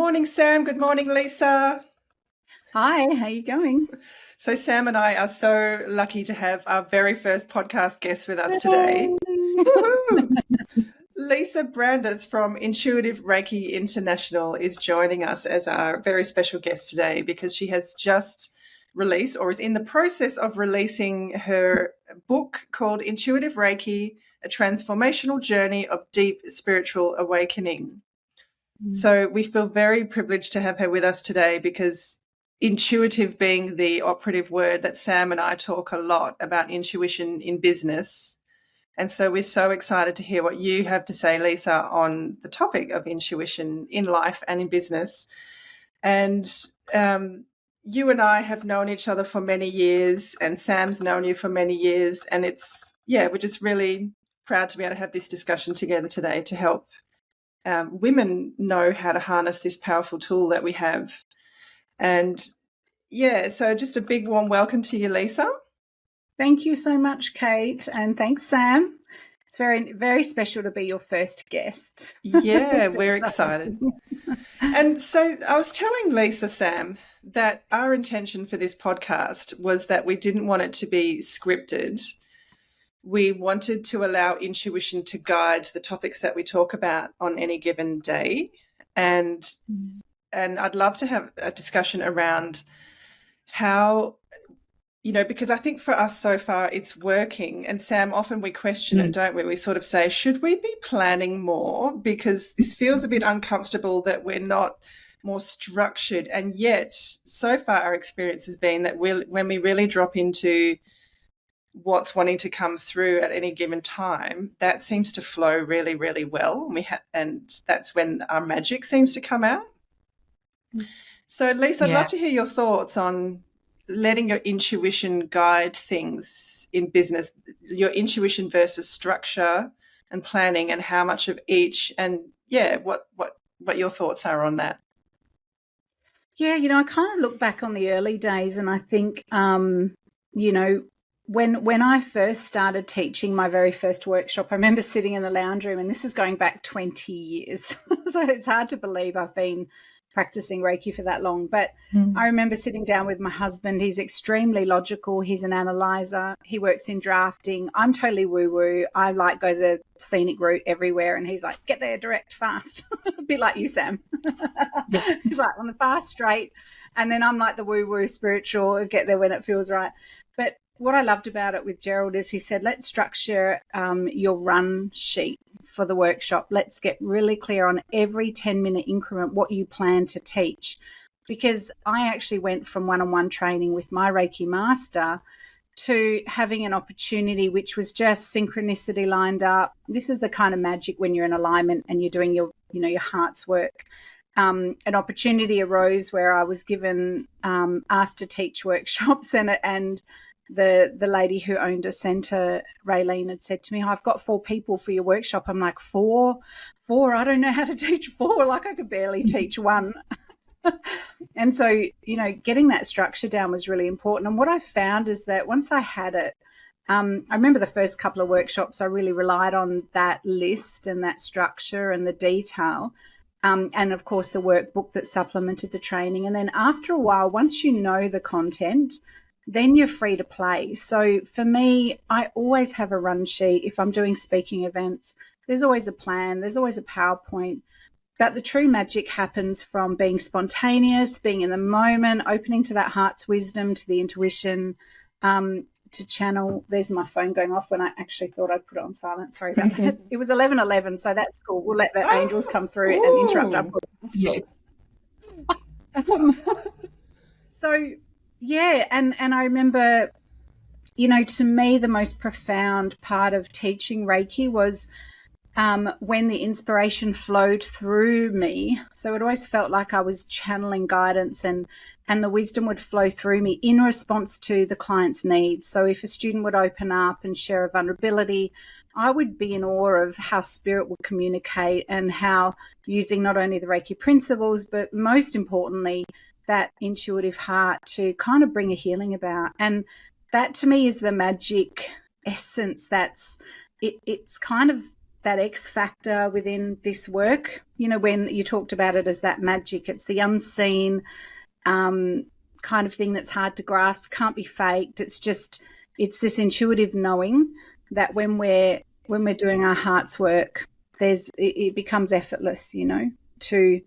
morning, Sam. Good morning, Lisa. Hi, how you going? So Sam and I are so lucky to have our very first podcast guest with us today. Woohoo! Lisa Brandis from Intuitive Reiki International is joining us as our very special guest today because she has just released or is in the process of releasing her book called Intuitive Reiki, A Transformational Journey of Deep Spiritual Awakening. So we feel very privileged to have her with us today because intuitive being the operative word that Sam and I talk a lot about intuition in business. And so we're so excited to hear what you have to say, Lisa, on the topic of intuition in life and in business. And you and I have known each other for many years, and Sam's known you for many years. And we're just really proud to be able to have this discussion together today to help women know how to harness this powerful tool that we have. And so just a big warm welcome to you, Lisa. Thank you so much, Kate, and thanks, Sam. It's very, very special to be your first guest. Yeah, we're excited. And so I was telling Lisa, Sam, that our intention for this podcast was that we didn't want it to be scripted. We wanted to allow intuition to guide the topics that we talk about on any given day. And I'd love to have a discussion around how, because I think for us so far it's working. And Sam, often we question it, don't we? We sort of say, should we be planning more? Because this feels a bit uncomfortable that we're not more structured. And yet, so far our experience has been that when we really drop into what's wanting to come through at any given time, that seems to flow really, really well. And that's when our magic seems to come out. So, Lisa, I'd love to hear your thoughts on letting your intuition guide things in business, your intuition versus structure and planning, and how much of each, and what your thoughts are on that. Yeah, I kind of look back on the early days, and I think, when I first started teaching my very first workshop, I remember sitting in the lounge room, and this is going back 20 years. So it's hard to believe I've been practicing Reiki for that long. But I remember sitting down with my husband. He's extremely logical. He's an analyzer. He works in drafting. I'm totally woo-woo. I go the scenic route everywhere. And he's like, get there direct, fast. A bit like you, Sam. He's like, on the fast, straight. And then I'm like the woo-woo spiritual, get there when it feels right. But what I loved about it with Gerald is he said, let's structure your run sheet for the workshop. Let's get really clear on every 10-minute increment what you plan to teach. Because I actually went from one-on-one training with my Reiki master to having an opportunity which was just synchronicity lined up. This is the kind of magic when you're in alignment and you're doing your heart's work. An opportunity arose where I was given asked to teach workshops, and the lady who owned a centre, Raylene, had said to me, I've got 4 people for your workshop. I'm like, 4? I don't know how to teach 4. Like I could barely teach 1. And so, getting that structure down was really important. And what I found is that once I had it, I remember the first couple of workshops, I really relied on that list and that structure and the detail. And of course, the workbook that supplemented the training. And then after a while, once you know the content, then you're free to play. So for me, I always have a run sheet. If I'm doing speaking events, there's always a plan, there's always a PowerPoint. But the true magic happens from being spontaneous, being in the moment, opening to that heart's wisdom, to the intuition, to channel. There's my phone going off when I actually thought I'd put it on silent. Sorry about that. It was 11:11, so that's cool. We'll let the angels come through and interrupt our podcast. So, yeah, and I remember, to me, the most profound part of teaching Reiki was when the inspiration flowed through me. So it always felt like I was channeling guidance, and the wisdom would flow through me in response to the client's needs. So if a student would open up and share a vulnerability, I would be in awe of how spirit would communicate and how, using not only the Reiki principles, but most importantly, that intuitive heart to kind of bring a healing about. And that to me is the magic essence. It's kind of that X factor within this work. You know, when you talked about it as that magic, it's the unseen kind of thing that's hard to grasp, can't be faked. It's this intuitive knowing that when we're doing our heart's work, it becomes effortless, you know, to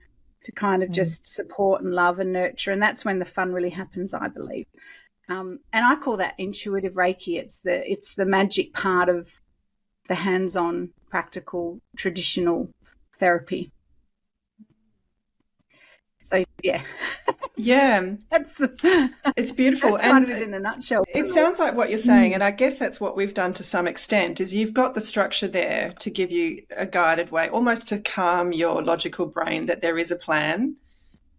kind of just support and love and nurture. And that's when the fun really happens, I believe. And I call that intuitive Reiki. It's the magic part of the hands-on, practical, traditional therapy. So yeah. It's beautiful. That's kind of it in a nutshell. It sounds like what you're saying, and I guess that's what we've done to some extent, is you've got the structure there to give you a guided way, almost to calm your logical brain that there is a plan,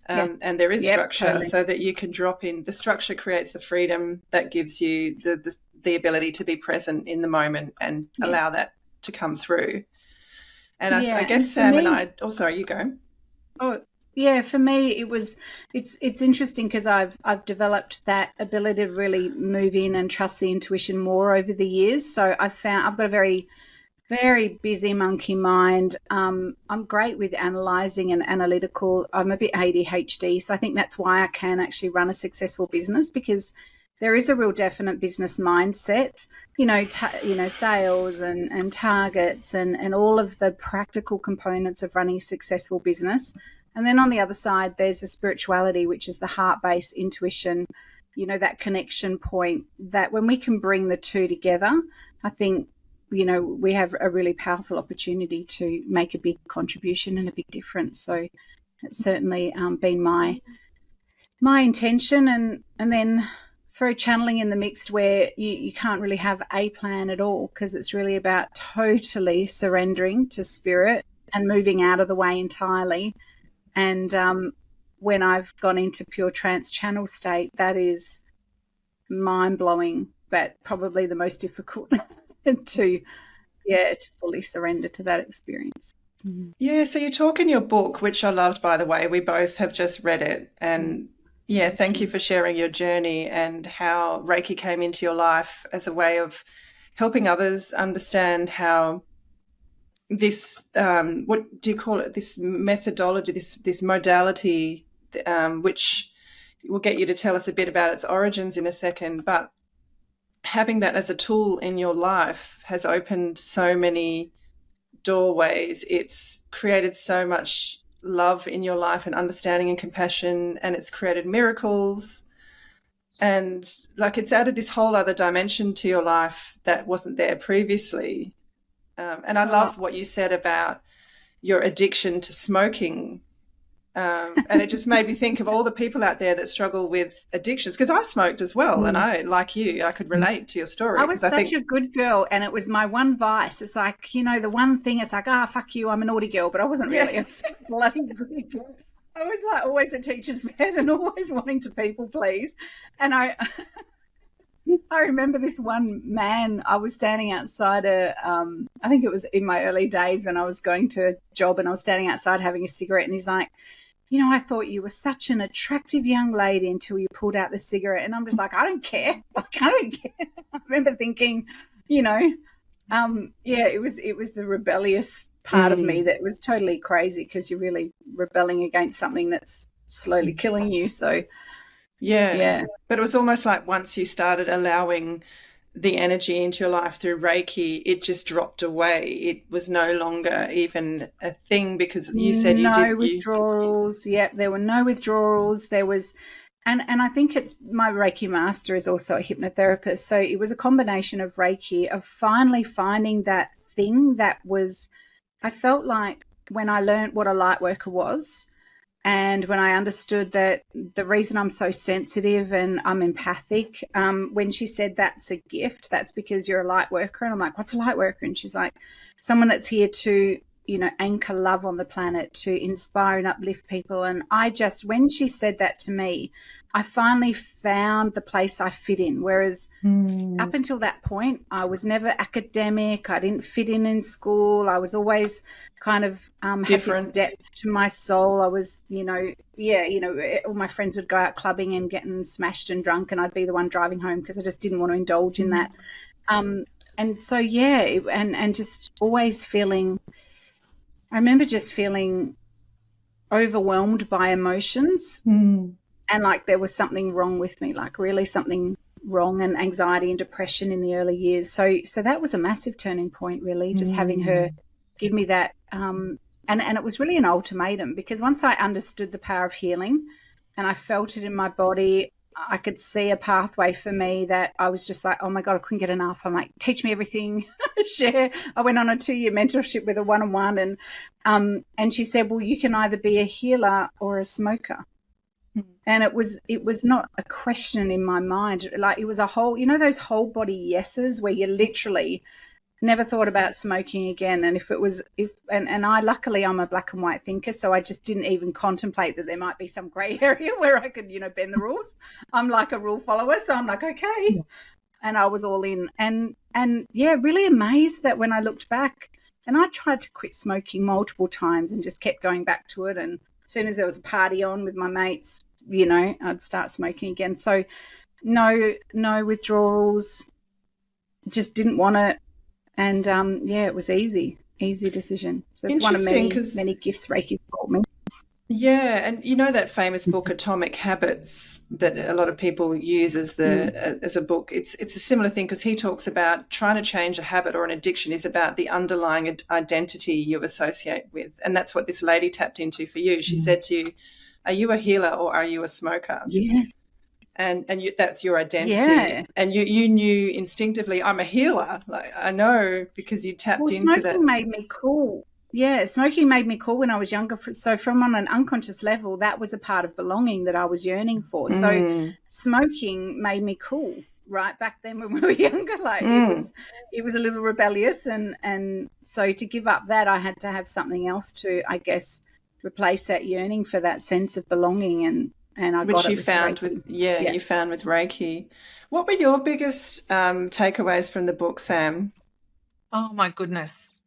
and there is structure, totally. So that you can drop in. The structure creates the freedom that gives you the ability to be present in the moment and allow that to come through. And I guess Sam and I... Oh, sorry, you go. Oh, yeah, for me it's interesting because I've developed that ability to really move in and trust the intuition more over the years. So I've got a very, very busy monkey mind. I'm great with analysing and analytical. I'm a bit ADHD, so I think that's why I can actually run a successful business, because there is a real definite business mindset, you know, sales and targets and all of the practical components of running a successful business. And then on the other side, there's the spirituality, which is the heart-based intuition, you know, that connection point, that when we can bring the two together, I think, you know, we have a really powerful opportunity to make a big contribution and a big difference. So it's certainly been my intention. And then throw channeling in the mix, where you can't really have a plan at all, because it's really about totally surrendering to spirit and moving out of the way entirely. And when I've gone into pure trance channel state, that is mind-blowing, but probably the most difficult to fully surrender to that experience. Yeah, so you talk in your book, which I loved, by the way. We both have just read it. And thank you for sharing your journey and how Reiki came into your life as a way of helping others understand how this, what do you call it, this methodology, this modality, which will get you to tell us a bit about its origins in a second, but having that as a tool in your life has opened so many doorways. It's created so much love in your life and understanding and compassion, and it's created miracles. And like, it's added this whole other dimension to your life that wasn't there previously. And I love what you said about your addiction to smoking. And it just made me think of all the people out there that struggle with addictions, because I smoked as well. And I, like you, I could relate to your story. I was such a good girl, and it was my one vice. It's like, you know, the one thing, it's like, fuck you, I'm a naughty girl, but I wasn't really. I was a bloody good girl. I was like always a teacher's pet and always wanting to people please. And I remember this one man, I was standing outside I think it was in my early days when I was going to a job, and I was standing outside having a cigarette, and he's like, you know, I thought you were such an attractive young lady until you pulled out the cigarette. And I'm just like, I don't care. Like, I don't care. I remember thinking, you know, it was the rebellious part of me that was totally crazy, because you're really rebelling against something that's slowly killing you. So but it was almost like once you started allowing the energy into your life through Reiki, it just dropped away. It was no longer even a thing, because you said no withdrawals. There were no withdrawals. There was, and I think it's, my Reiki master is also a hypnotherapist, so it was a combination of Reiki, of finally finding that thing that was, I felt like when I learned what a light worker was, and when I understood that the reason I'm so sensitive and I'm empathic, when she said that's a gift, that's because you're a light worker. And I'm like, what's a light worker? And she's like, someone that's here to, you know, anchor love on the planet, to inspire and uplift people. And when she said that to me, I finally found the place I fit in. Whereas up until that point, I was never academic. I didn't fit in school. I was always kind of had this depth to my soul. I was, all my friends would go out clubbing and getting smashed and drunk, and I'd be the one driving home because I just didn't want to indulge in that. so, yeah, and just always feeling, I remember just feeling overwhelmed by emotions and like there was something wrong with me, like really something wrong, and anxiety and depression in the early years. So that was a massive turning point, really, just having her give me that. And it was really an ultimatum, because once I understood the power of healing and I felt it in my body, I could see a pathway for me that I was just like, oh my God, I couldn't get enough. I'm like, teach me everything, share. I went on a 2-year mentorship with a one-on-one, and she said, well, you can either be a healer or a smoker. And it was not a question in my mind. Like, it was a whole, those whole body yeses where you literally never thought about smoking again. And I luckily I'm a black and white thinker, so I just didn't even contemplate that there might be some grey area where I could, bend the rules. I'm like a rule follower, so I'm like, okay. Yeah. And I was all in. And yeah, really amazed that when I looked back, and I tried to quit smoking multiple times and just kept going back to it. And as soon as there was a party on with my mates, I'd start smoking again. So no withdrawals, just didn't want it. And yeah, it was easy decision. So it's one of many gifts Reiki brought me. Yeah, and that famous book Atomic Habits that a lot of people use as a book. It's a similar thing, because he talks about trying to change a habit or an addiction is about the underlying identity you associate with, and that's what this lady tapped into for you. She said to you, "Are you a healer or are you a smoker?" Yeah. And that's your identity. Yeah. And you knew instinctively, I'm a healer. Like, I know, because you tapped into that. Smoking made me cool. Yeah, smoking made me cool when I was younger. So from on an unconscious level, that was a part of belonging that I was yearning for. So smoking made me cool right back then when we were younger. Like it was a little rebellious, and so to give up that, I had to have something else to, I guess, replace that yearning for that sense of belonging, and I which got you found with you found with Reiki. What were your biggest takeaways from the book, Sam? Oh my goodness.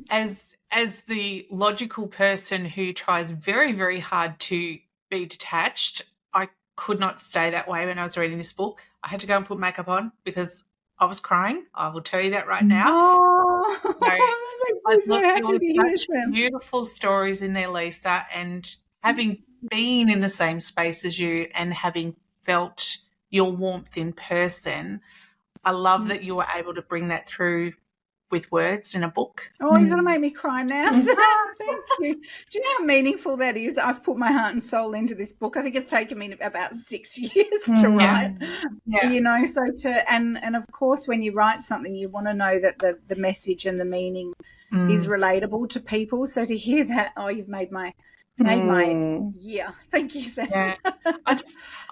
As the logical person who tries very, very hard to be detached, I could not stay that way when I was reading this book. I had to go and put makeup on because I was crying. I will tell you that right now. Oh, I'm so happy to hear them. Beautiful stories in there, Lisa, and having been in the same space as you and having felt your warmth in person, I love that you were able to bring that through with words in a book. Oh, you're going to make me cry now. Thank you. Do you know how meaningful that is? I've put my heart and soul into this book. I think it's taken me about 6 years to write. Yeah. And of course, when you write something, you want to know that the message and the meaning is relatable to people. So to hear that, you've made my year. Thank you, Sam. Yeah.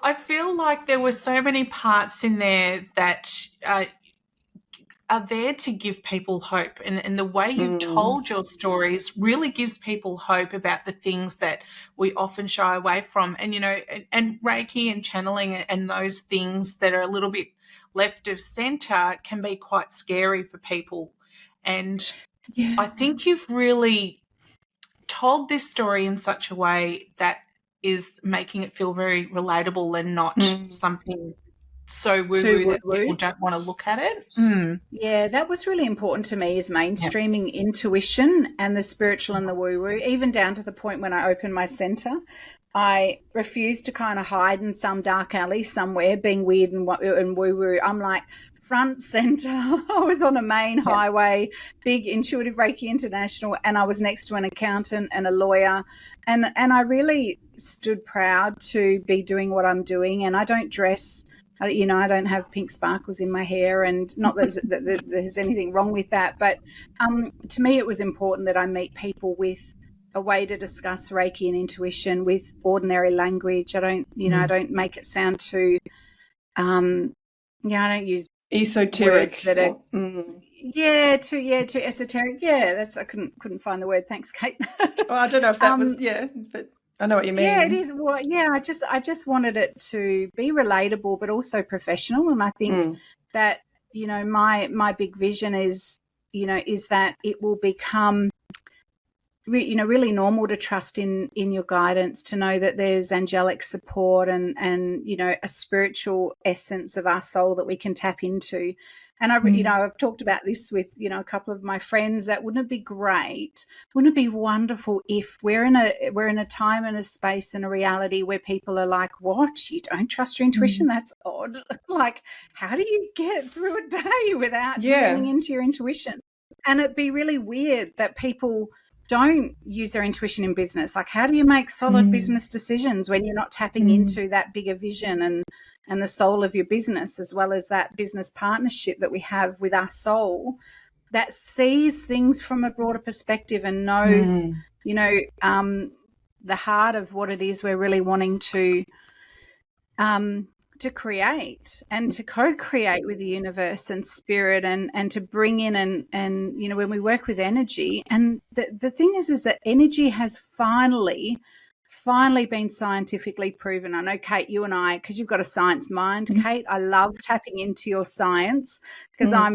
I feel like there were so many parts in there that are there to give people hope, and the way you've told your stories really gives people hope about the things that we often shy away from. And and Reiki and channeling and those things that are a little bit left of center can be quite scary for people. And I think you've really told this story in such a way that is making it feel very relatable and not something so woo-woo that people don't want to look at it. Yeah, that was really important to me, is mainstreaming intuition and the spiritual and the woo-woo, even down to the point when I opened my centre. I refused to kind of hide in some dark alley somewhere being weird and woo-woo. I'm like front centre. I was on a main highway, big Intuitive Reiki International, and I was next to an accountant and a lawyer. And I really stood proud to be doing what I'm doing. And I don't dress, I don't have pink sparkles in my hair, and not that there's anything wrong with that. But to me, it was important that I meet people with a way to discuss Reiki and intuition with ordinary language. I don't, I don't make it sound too, I don't use esoteric. Words that are, too esoteric. Yeah, I couldn't find the word. Thanks, Kate. Well, I don't know if that was, but I know what you mean. Yeah, it is. Well, I just wanted it to be relatable, but also professional. And I think that, my big vision is that it will become really normal to trust in your guidance, to know that there's angelic support and a spiritual essence of our soul that we can tap into. And I've talked about this with a couple of my friends, that wouldn't it be great? Wouldn't it be wonderful if we're in a time and a space and a reality where people are like, what? You don't trust your intuition? That's odd. Like, how do you get through a day without tuning into your intuition? And it'd be really weird that people don't use their intuition in business. Like, how do you make solid business decisions when you're not tapping into that bigger vision and the soul of your business, as well as that business partnership that we have with our soul that sees things from a broader perspective and knows, the heart of what it is we're really wanting to create and to co-create with the universe and spirit, and to bring in and when we work with energy. And the thing is that energy has finally been scientifically proven. I know, Kate, you and I, because you've got a science mind, Kate, I love tapping into your science, because I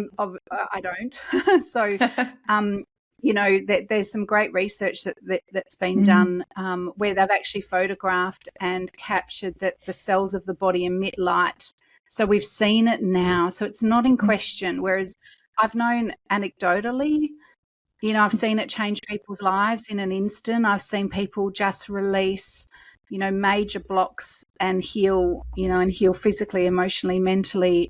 don't. So there's some great research that's been done where they've actually photographed and captured that the cells of the body emit light. So we've seen it now. So it's not in question. Whereas I've known anecdotally, I've seen it change people's lives in an instant. I've seen people just release, major blocks and heal, and heal physically, emotionally, mentally,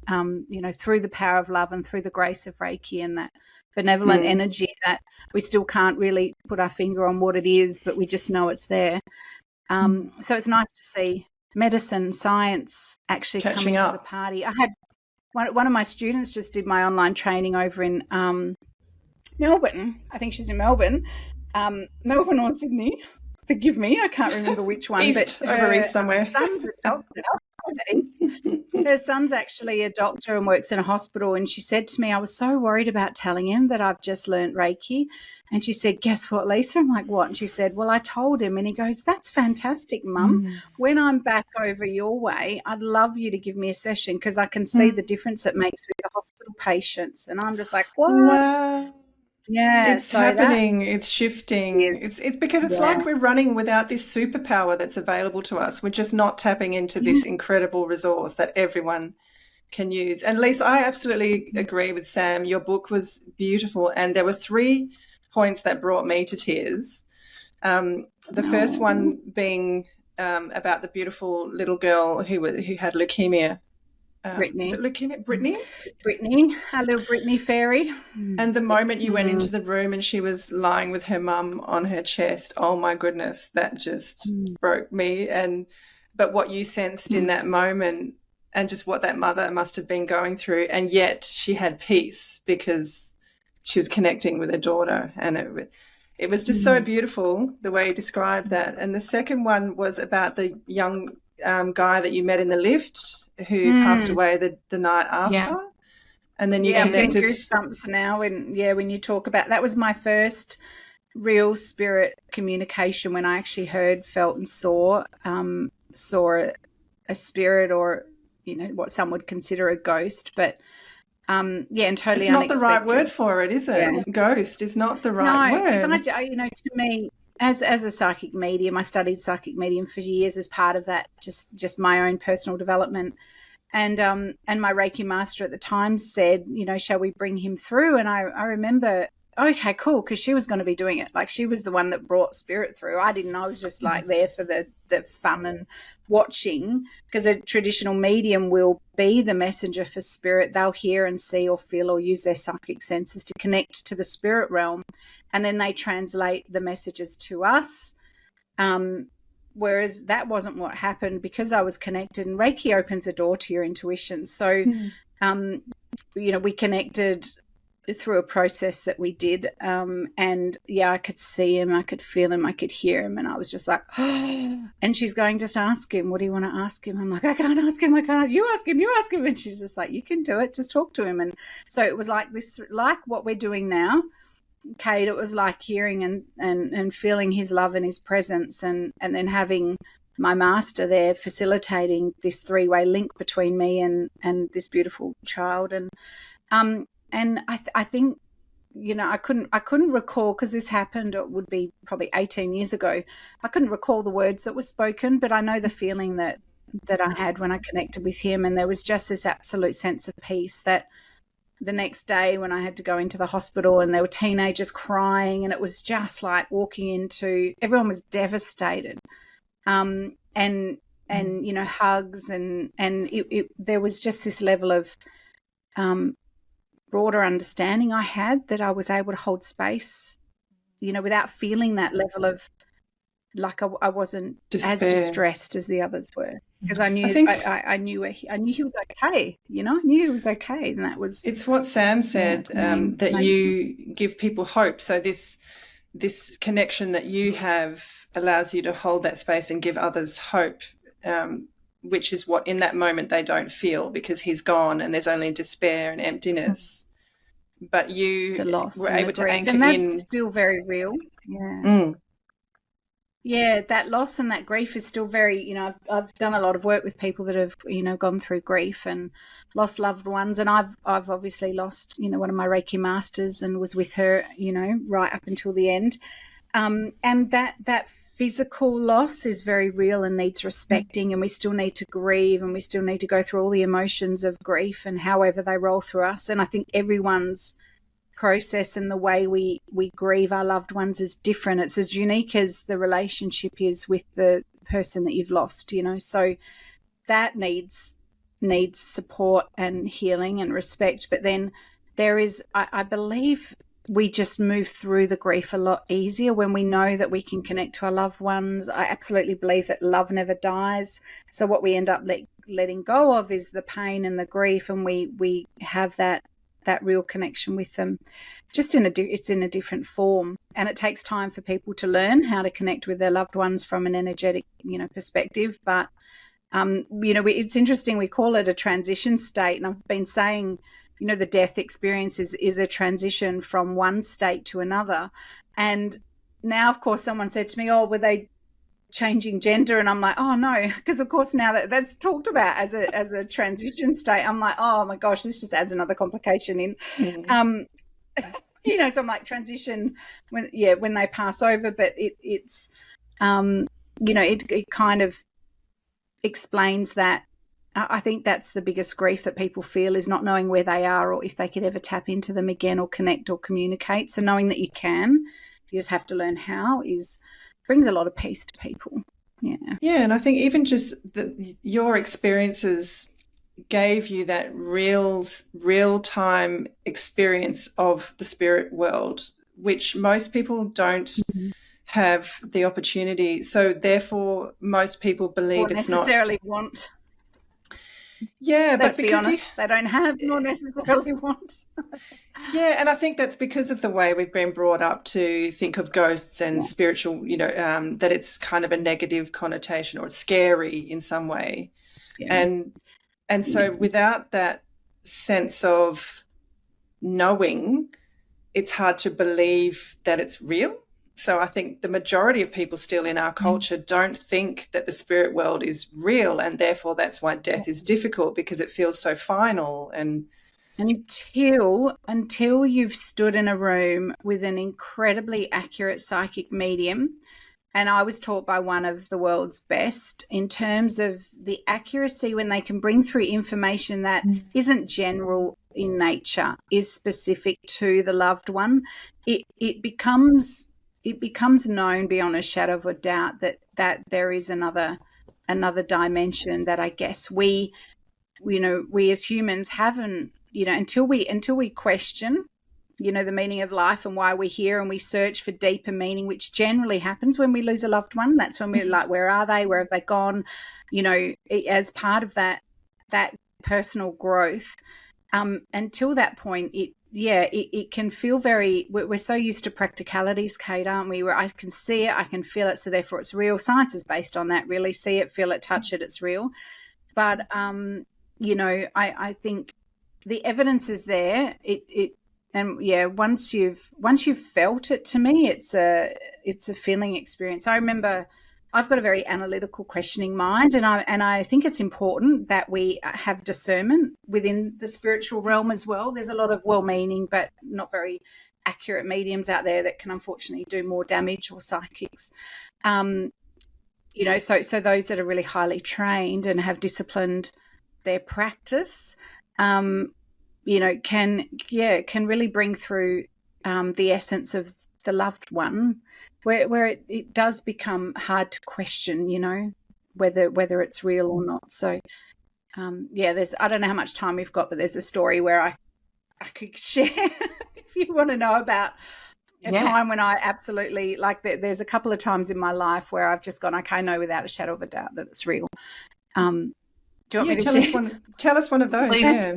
through the power of love and through the grace of Reiki and that benevolent energy that we still can't really put our finger on what it is, but we just know it's there. So it's nice to see medicine, science actually coming to the party. I had one of my students just did my online training over in Melbourne. I think she's in Melbourne or Sydney. Forgive me, I can't remember which one. East, but over east somewhere. Her son's actually a doctor and works in a hospital, and she said to me, I was so worried about telling him that I've just learnt Reiki. And she said, guess what, Lisa? I'm like, what? And she said, well, I told him. And he goes, that's fantastic, Mum. When I'm back over your way, I'd love you to give me a session, because I can see the difference it makes with the hospital patients. And I'm just like, what? Wow. Yeah, it's happening. It's shifting. It's because it's like we're running without this superpower that's available to us. We're just not tapping into this incredible resource that everyone can use. And Lisa, I absolutely agree with Sam. Your book was beautiful, and there were 3 points that brought me to tears. The first one being about the beautiful little girl who had leukemia. Brittany. Is it leukemia? Brittany, our little Brittany fairy. And the moment you went into the room and she was lying with her mum on her chest, oh my goodness, that just broke me. But what you sensed in that moment, and just what that mother must have been going through, and yet she had peace because she was connecting with her daughter, and it was just so beautiful the way you described that. And the second one was about the young guy that you met in the lift who passed away the night after, and then you connected. I'm getting goosebumps now when you talk about that. Was my first real spirit communication, when I actually heard, felt, and saw a spirit, or what some would consider a ghost, but and totally. It's not the right word for it, is it? Yeah. Ghost is not the right word. To me, as a psychic medium, I studied psychic medium for years as part of that, just my own personal development. And my Reiki master at the time said, shall we bring him through? And I remember, okay, cool, because she was going to be doing it. Like, she was the one that brought spirit through. I didn't. I was just like there for the fun and watching, because a traditional medium will be the messenger for spirit. They'll hear and see or feel or use their psychic senses to connect to the spirit realm, and then they translate the messages to us. Whereas that wasn't what happened, because I was connected, and Reiki opens a door to your intuition. So, we connected through a process that we did. And I could see him, I could feel him, I could hear him. And I was just like, oh. And she's going, just ask him. What do you want to ask him? I'm like, I can't ask him. You ask him. And she's just like, you can do it. Just talk to him. And so it was like this, like what we're doing now, Kate. It was like hearing and feeling his love and his presence, and then having my master there facilitating this 3-way link between me and this beautiful child. And I think I couldn't recall, because this happened, it would be probably 18 years ago. I couldn't recall the words that were spoken, but I know the feeling that I had when I connected with him. And there was just this absolute sense of peace that the next day when I had to go into the hospital and there were teenagers crying, and it was just like walking into, everyone was devastated. And hugs and there was just this level of broader understanding I had, that I was able to hold space, without feeling that level of, like, I wasn't as distressed as the others were, because I knew I knew he was okay. I knew he was okay, and that was. It's what Sam said, that you give people hope. So this connection that you have allows you to hold that space and give others hope, which is what in that moment they don't feel, because he's gone and there's only despair and emptiness. But you were able to anchor in. And that's still very real. Yeah. Yeah, that loss and that grief is still very, I've done a lot of work with people that have, gone through grief and lost loved ones. And I've obviously lost, one of my Reiki masters, and was with her, right up until the end. And that physical loss is very real and needs respecting, and we still need to grieve, and we still need to go through all the emotions of grief and however they roll through us. And I think everyone's process and the way we grieve our loved ones is different. It's as unique as the relationship is with the person that you've lost, so that needs support and healing and respect. But then there is, I believe, we just move through the grief a lot easier when we know that we can connect to our loved ones. I absolutely believe that love never dies. So what we end up letting go of is the pain and the grief, and we have that real connection with them, just it's in a different form. And it takes time for people to learn how to connect with their loved ones from an energetic, perspective. But, it's interesting. We call it a transition state. And I've been saying, the death experience is a transition from one state to another. And now, of course, someone said to me, oh, were they changing gender? And I'm like, oh no, because of course now that's talked about as a transition state, I'm like, oh my gosh, this just adds another complication in. So I'm like, transition when they pass over, but it's it kind of explains that. I think that's the biggest grief that people feel, is not knowing where they are or if they could ever tap into them again or connect or communicate. So knowing that you just have to learn how, brings a lot of peace to people. Yeah, and I think even just your experiences gave you that real time experience of the spirit world, which most people don't have the opportunity. So therefore, most people believe it's not necessarily want. Yeah, let's be honest, they don't have nor necessarily want. Yeah, and I think that's because of the way we've been brought up to think of ghosts and spiritual, that it's kind of a negative connotation or scary in some way. Scary. And so without that sense of knowing, it's hard to believe that it's real. So I think the majority of people still in our culture don't think that the spirit world is real, and therefore that's why death is difficult, because it feels so final. And until you've stood in a room with an incredibly accurate psychic medium, and I was taught by one of the world's best in terms of the accuracy when they can bring through information that isn't general in nature, is specific to the loved one, it becomes known beyond a shadow of a doubt that there is another dimension that I guess we as humans haven't, until we question, the meaning of life and why we're here, and we search for deeper meaning, which generally happens when we lose a loved one. That's when we're like, where are they? Where have they gone? As part of that personal growth. Until that point, it can feel very, we're so used to practicalities, Kate, aren't we? Where I can see it, I can feel it, so therefore it's real. Science is based on that, really. See it, feel it, touch it, it's real. But, I think the evidence is there. Once you've felt it, to me, it's a feeling experience. I remember I've got a very analytical, questioning mind, and I think it's important that we have discernment within the spiritual realm as well. There's a lot of well-meaning but not very accurate mediums out there that can unfortunately do more damage, or psychics. So those that are really highly trained and have disciplined their practice, can really bring through the essence of the loved one, where it does become hard to question, whether it's real or not. So I don't know how much time we've got, but there's a story where I could share if you want to know about a time when I absolutely, there's a couple of times in my life where I've just gone, okay, I know without a shadow of a doubt that it's real. Do you want me to share? Tell us one of those. Yeah.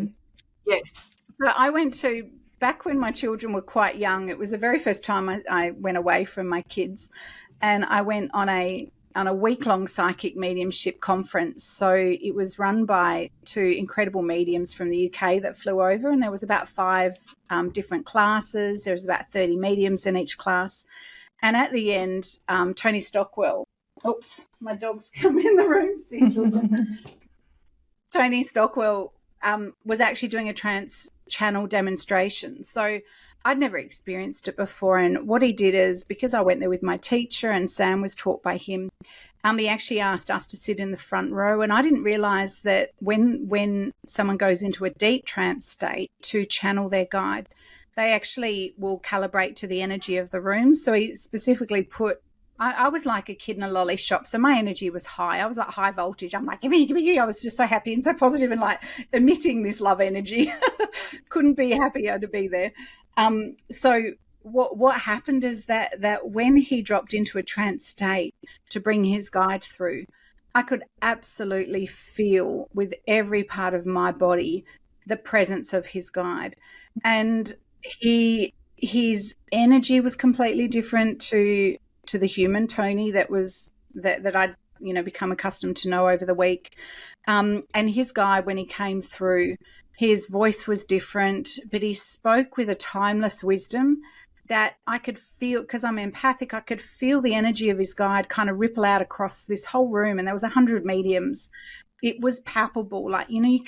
Yes. So I went to, back when my children were quite young, it was the very first time I went away from my kids, and I went on a week-long psychic mediumship conference. So it was run by two incredible mediums from the UK that flew over, and there was about 5 different classes. There was about 30 mediums in each class. And at the end, Tony Stockwell, oops, my dog's come in the room. See, Tony Stockwell was actually doing a trans-channel demonstration. So I'd never experienced it before, and what he did is, because I went there with my teacher and Sam was taught by him, he actually asked us to sit in the front row, and I didn't realise that when someone goes into a deep trance state to channel their guide, they actually will calibrate to the energy of the room. So he specifically put, I was like a kid in a lolly shop, so my energy was high. I was like high voltage. I'm like, give me. I was just so happy and so positive and like emitting this love energy. Couldn't be happier to be there. So what happened is that when he dropped into a trance state to bring his guide through, I could absolutely feel with every part of my body the presence of his guide, and his energy was completely different to the human Tony that I'd become accustomed to know over the week. And his guide, when he came through, his voice was different, but he spoke with a timeless wisdom that I could feel, because I'm empathic, I could feel the energy of his guide kind of ripple out across this whole room. And there was 100 mediums. It was palpable. Like, you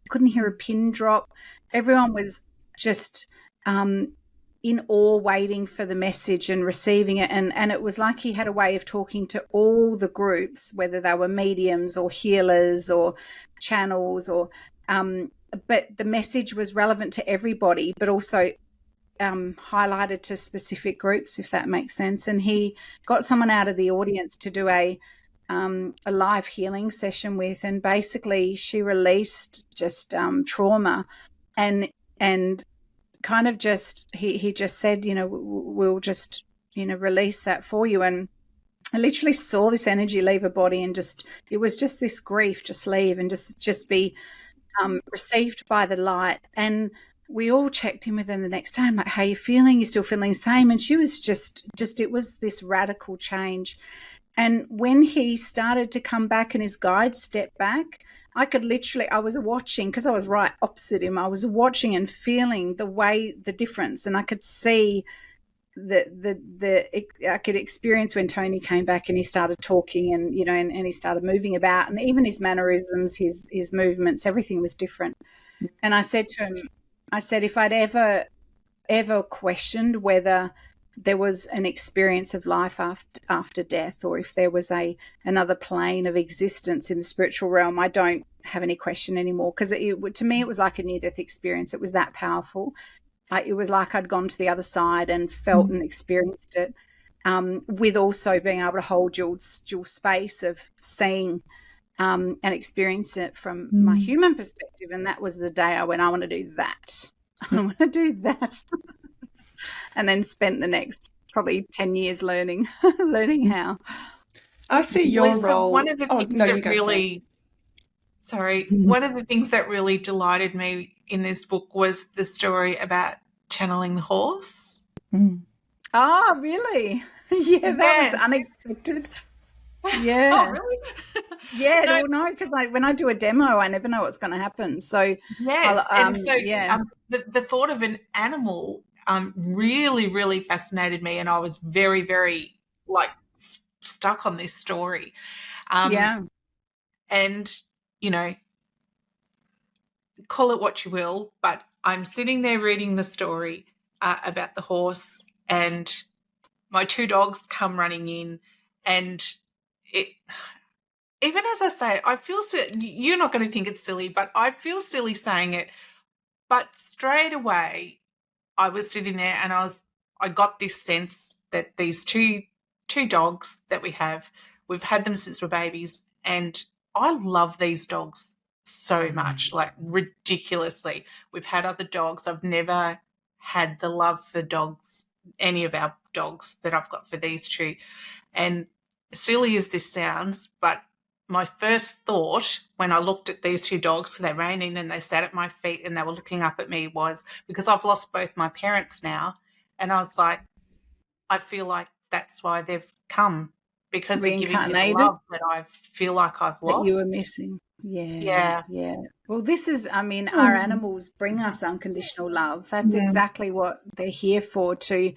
couldn't hear a pin drop. Everyone was just in awe, waiting for the message and receiving it. And it was like he had a way of talking to all the groups, whether they were mediums or healers or channels, or but the message was relevant to everybody, but also highlighted to specific groups, if that makes sense. And he got someone out of the audience to do a live healing session with, and basically she released just trauma and kind of just he just said, we'll just release that for you. And I literally saw this energy leave her body, and it was just this grief just leave and just be received by the light. And we all checked in with them the next time, like, how are you feeling? You still feeling the same? And she was just it was this radical change. And when he started to come back and his guide stepped back, I was watching, because I was right opposite him. I was watching and feeling the difference, and I could see I could experience when Tony came back and he started talking, and and he started moving about, and even his mannerisms, his movements, everything was different. And I said to him, if I'd ever questioned whether there was an experience of life after death, or if there was another plane of existence in the spiritual realm, I don't have any question anymore, because to me it was like a near-death experience. It was that powerful. It was like I'd gone to the other side and felt and experienced it, with also being able to hold dual space of seeing and experience it from my human perspective. And that was the day I went, I want to do that. I want to do that. And then spent the next probably 10 years learning how. I see your Lisa, role. One of the things that really delighted me in this book was the story about channeling the horse. Oh, really? Yeah, that was unexpected. Yeah. Oh, really? Yeah, no, because when I do a demo, I never know what's going to happen. So yes, the thought of an animal really, really fascinated me, and I was very, very stuck on this story. And call it what you will, but I'm sitting there reading the story. about the horse, and my two dogs come running in, and it, even as I say it, I feel you're not going to think it's silly, but I feel silly saying it. But straight away, I was sitting there and I got this sense that these two dogs that we've had them since we're babies, and I love these dogs so much, like ridiculously. We've had other dogs. I've never had the love for dogs, any of our dogs that I've got for these two. And silly as this sounds, but my first thought when I looked at these two dogs, they ran in and they sat at my feet and they were looking up at me, was because I've lost both my parents now. And I was like, I feel like that's why they've come, because they're giving me the love that I feel like I've lost. That you were missing. Yeah. Well, this is, I mean, our animals bring us unconditional love. That's exactly what they're here for, they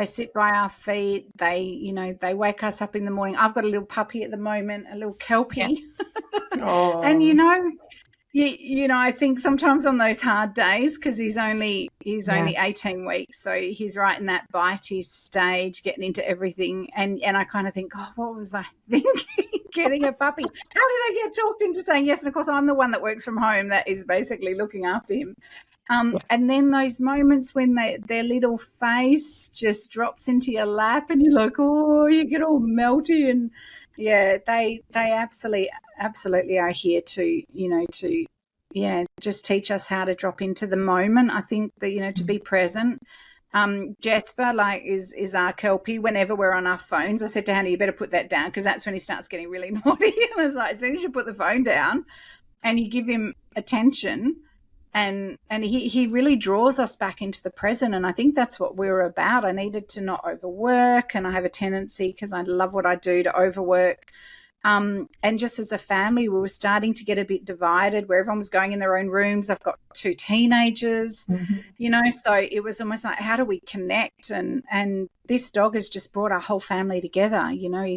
sit by our feet. They, you know, they wake us up in the morning. I've got a little puppy at the moment, a little Kelpie. Oh. And, you know, I think sometimes on those hard days, because he's only 18 weeks, so he's right in that bitey stage, getting into everything, and I kind of think, oh, what was I thinking? Getting a puppy. How did I get talked into saying yes? And of course, I'm the one that works from home that is basically looking after him. And then those moments when their little face just drops into your lap, and you're like, oh, you get all melty, and they absolutely are here to, you know, just teach us how to drop into the moment. I think that, you know, to be present. Jasper, like, is our Kelpie. Whenever we're on our phones, I said to Hannah, you better put that down, because that's when he starts getting really naughty. And I was like, as soon as you put the phone down and you give him attention, and he really draws us back into the present. And I think that's what we were about. I needed to not overwork, and I have a tendency, because I love what I do, to overwork. And just as a family, we were starting to get a bit divided, where everyone was going in their own rooms. I've got two teenagers, you know, so it was almost like, how do we connect? And this dog has just brought our whole family together. You know,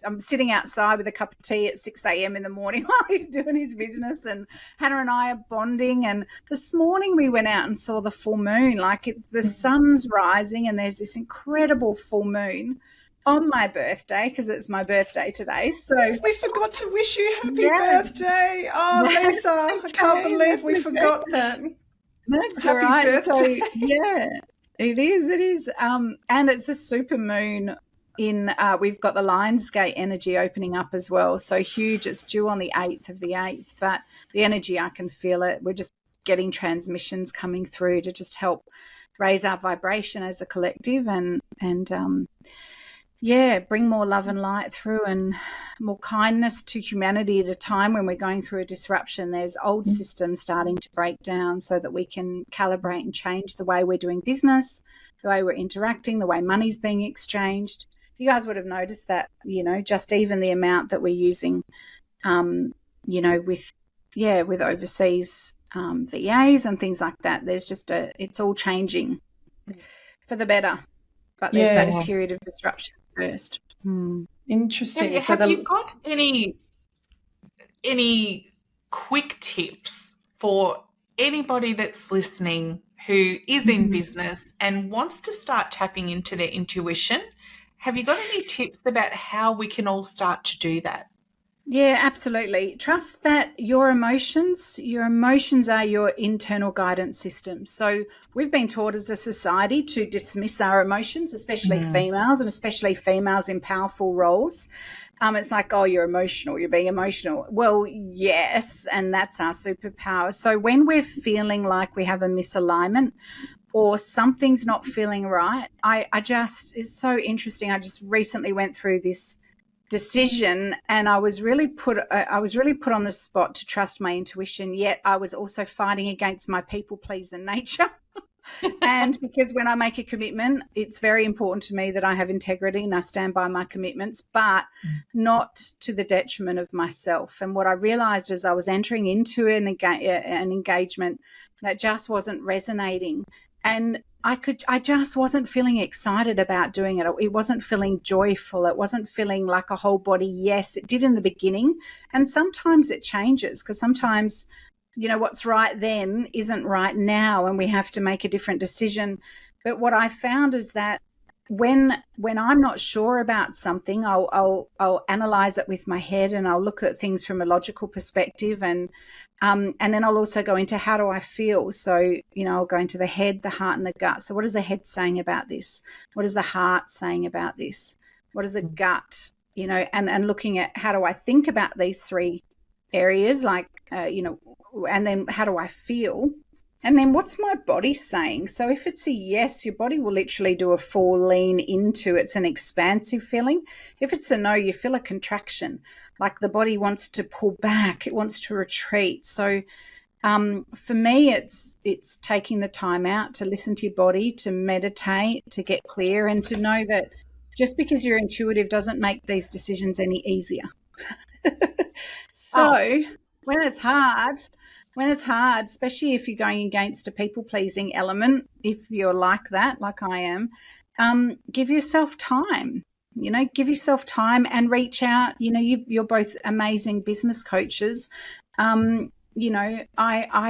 I'm sitting outside with a cup of tea at 6 a.m. in the morning while he's doing his business, and Hannah and I are bonding. And this morning we went out and saw the full moon. Like, the sun's rising, and there's this incredible full moon on my birthday, because it's my birthday today. So we forgot to wish you happy birthday. Oh, Lisa, I can't believe we forgot that. That's happy right. birthday. So it is. And it's a super moon in, we've got the Lionsgate energy opening up as well. So huge. It's due on the 8th of the 8th, but the energy, I can feel it. We're just getting transmissions coming through to just help raise our vibration as a collective, and bring more love and light through, and more kindness to humanity at a time when we're going through a disruption. There's old systems starting to break down, so that we can calibrate and change the way we're doing business, the way we're interacting, the way money's being exchanged. You guys would have noticed that, you know, just even the amount that we're using, you know, with overseas VAs and things like that. There's just it's all changing for the better. But there's that period of disruption first. Interesting. Have you got any quick tips for anybody that's listening who is in business and wants to start tapping into their intuition? Have you got any tips about how we can all start to do that? Yeah, absolutely. Trust that your emotions are your internal guidance system. So we've been taught as a society to dismiss our emotions, especially females, and especially females in powerful roles. It's like, oh, you're emotional, you're being emotional. Well, yes, and that's our superpower. So when we're feeling like we have a misalignment or something's not feeling right, it's so interesting. I just recently went through this decision, and I was really put on the spot to trust my intuition, yet I was also fighting against my people pleaser nature. And because when I make a commitment, it's very important to me that I have integrity and I stand by my commitments, but not to the detriment of myself. And what I realized is I was entering into an engagement that just wasn't resonating, and I just wasn't feeling excited about doing it. It wasn't feeling joyful. It wasn't feeling like a whole body yes. It did in the beginning, and sometimes it changes, because sometimes, you know, what's right then isn't right now, and we have to make a different decision. But what I found is that when I'm not sure about something, I'll analyze it with my head, and I'll look at things from a logical perspective, and then I'll also go into how do I feel. So, I'll go into the head, the heart, and the gut. So what is the head saying about this? What is the heart saying about this? What is the gut? And looking at how do I think about these three areas, like, and then how do I feel? And then what's my body saying? So if it's a yes, your body will literally do a full lean into. It's an expansive feeling. If it's a no, you feel a contraction, like the body wants to pull back. It wants to retreat. So for me, it's taking the time out to listen to your body, to meditate, to get clear, and to know that just because you're intuitive doesn't make these decisions any easier. So when it's hard, especially if you're going against a people-pleasing element, if you're like that, like I am, give yourself time. Give yourself time and reach out. You're both amazing business coaches. I've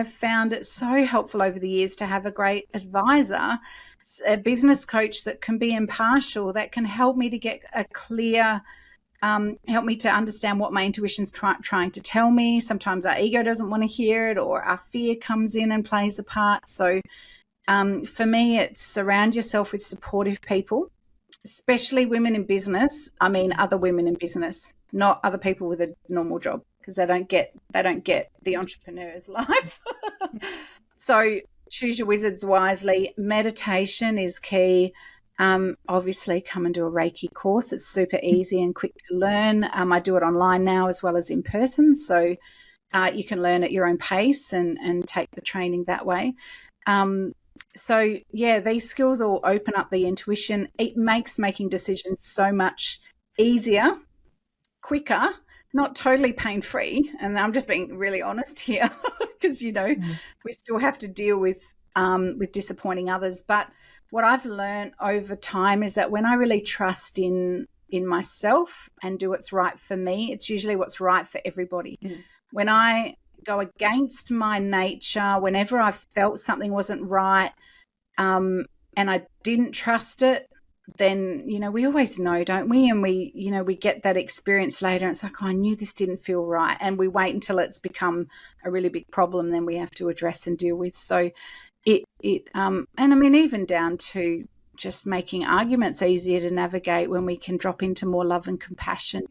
found it so helpful over the years to have a great advisor, a business coach that can be impartial, that can help me to get a clear help me to understand what my intuition's trying to tell me. Sometimes our ego doesn't want to hear it, or our fear comes in and plays a part. So for me, it's surround yourself with supportive people, especially women in business. I mean, other women in business, not other people with a normal job, because they don't get the entrepreneur's life. So choose your wizards wisely. Meditation is key. Obviously come and do a Reiki course. It's super easy and quick to learn. I do it online now as well as in person. So you can learn at your own pace and take the training that way. So yeah, these skills all open up the intuition. It makes making decisions so much easier, quicker, not totally pain-free. And I'm just being really honest here because, we still have to deal with disappointing others. But what I've learned over time is that when I really trust in myself and do what's right for me, it's usually what's right for everybody. When I go against my nature, whenever I felt something wasn't right, and I didn't trust it, then, we always know, don't we? And we get that experience later. And it's like, oh, I knew this didn't feel right. And we wait until it's become a really big problem, then we have to address and deal with. So and I mean, even down to just making arguments easier to navigate when we can drop into more love and compassion.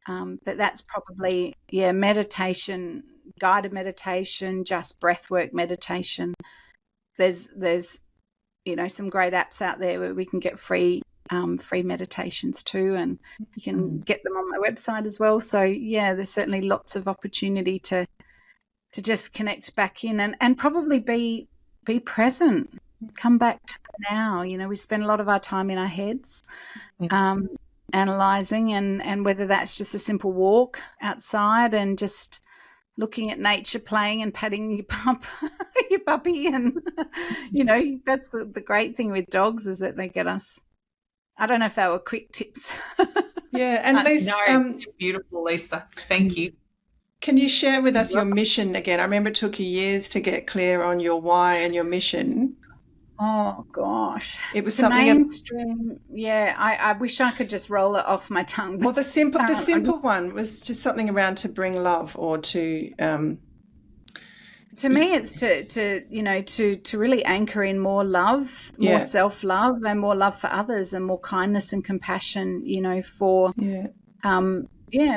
But that's probably, meditation, guided meditation, just breathwork meditation. There's some great apps out there where we can get free meditations too, and you can get them on my website as well. So there's certainly lots of opportunity to just connect back in and probably be present, come back to the now. We spend a lot of our time in our heads, analysing, and whether that's just a simple walk outside and just looking at nature, playing and patting your puppy. And, that's the great thing with dogs is that they get us. I don't know if they were quick tips. Yeah, and Lisa, beautiful, Lisa. Thank you. Can you share with us your mission again? I remember it took you years to get clear on your why and your mission. Oh gosh, it was the something mainstream. I wish I could just roll it off my tongue. Well, the simple one was just something around to bring love, or to. To me, it's to really anchor in more love, more self-love, and more love for others, and more kindness and compassion. For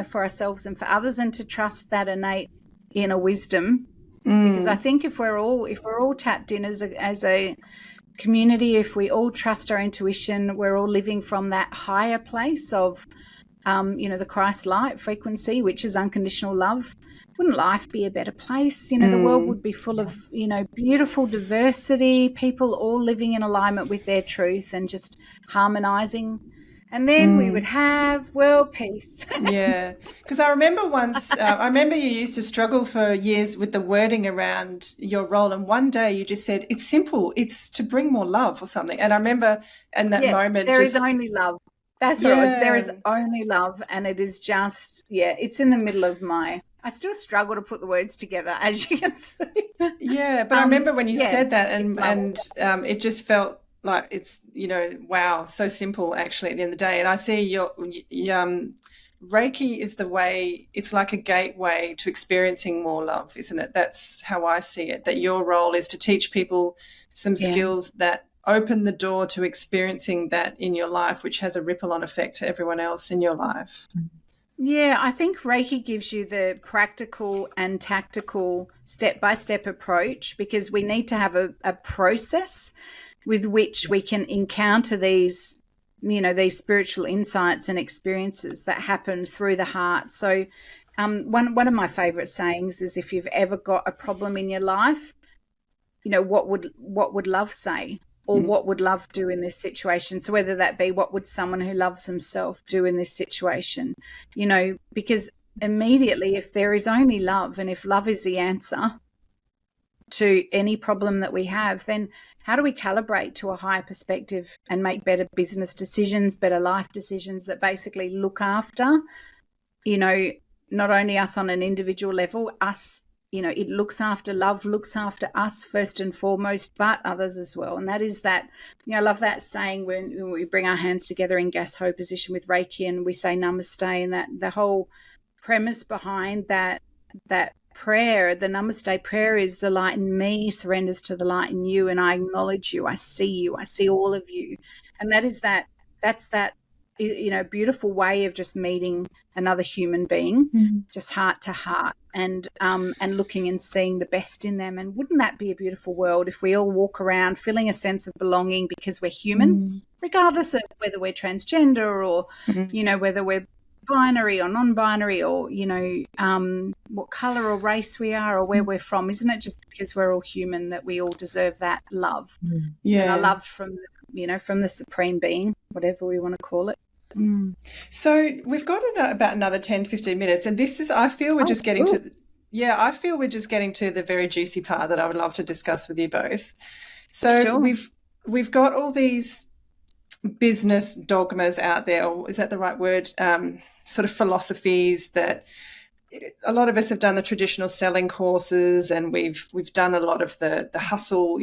for ourselves and for others, and to trust that innate inner wisdom. Because I think if we're all tapped in as a community, if we all trust our intuition, we're all living from that higher place of the Christ light frequency, which is unconditional love. Wouldn't life be a better place? The world would be full of beautiful diversity, people all living in alignment with their truth and just harmonizing. And then we would have world peace. Yeah, because I remember once, you used to struggle for years with the wording around your role. And one day you just said, it's simple, it's to bring more love or something. And I remember in that moment. There is only love. That's what it was. There is only love. And it is just, it's in the middle of I still struggle to put the words together, as you can see. Yeah, but I remember when you said that and it just felt like it's, wow, so simple actually at the end of the day. And I see your Reiki is the way, it's like a gateway to experiencing more love, isn't it? That's how I see it, that your role is to teach people some skills that open the door to experiencing that in your life, which has a ripple on effect to everyone else in your life. Yeah, I think Reiki gives you the practical and tactical step-by-step approach, because we need to have a process with which we can encounter these, these spiritual insights and experiences that happen through the heart. So one of my favorite sayings is, if you've ever got a problem in your life, what would love say? Or what would love do in this situation? So whether that be, what would someone who loves himself do in this situation? Because immediately, if there is only love, and if love is the answer to any problem that we have, then how do we calibrate to a higher perspective and make better business decisions, better life decisions that basically look after, not only us on an individual level, us, it looks after, love looks after us first and foremost, but others as well. And that is that, I love that saying when we bring our hands together in gas ho position with Reiki and we say namaste, and that the whole premise behind that prayer, the namaste prayer, is the light in me surrenders to the light in you, and I acknowledge you, I see all of you. And that's that beautiful way of just meeting another human being, just heart to heart, and looking and seeing the best in them. And wouldn't that be a beautiful world if we all walk around feeling a sense of belonging because we're human, regardless of whether we're transgender or whether we're binary or non-binary, or what color or race we are or where we're from? Isn't it just because we're all human that we all deserve that love? And a love from from the supreme being, whatever we want to call it. So we've got about another 10-15 minutes, and this is, I feel we're just getting to I feel we're just getting to the very juicy part that I would love to discuss with you both. So we've got all these business dogmas out there, or is that the right word? Sort of philosophies that a lot of us have done the traditional selling courses, and we've done a lot of the hustle.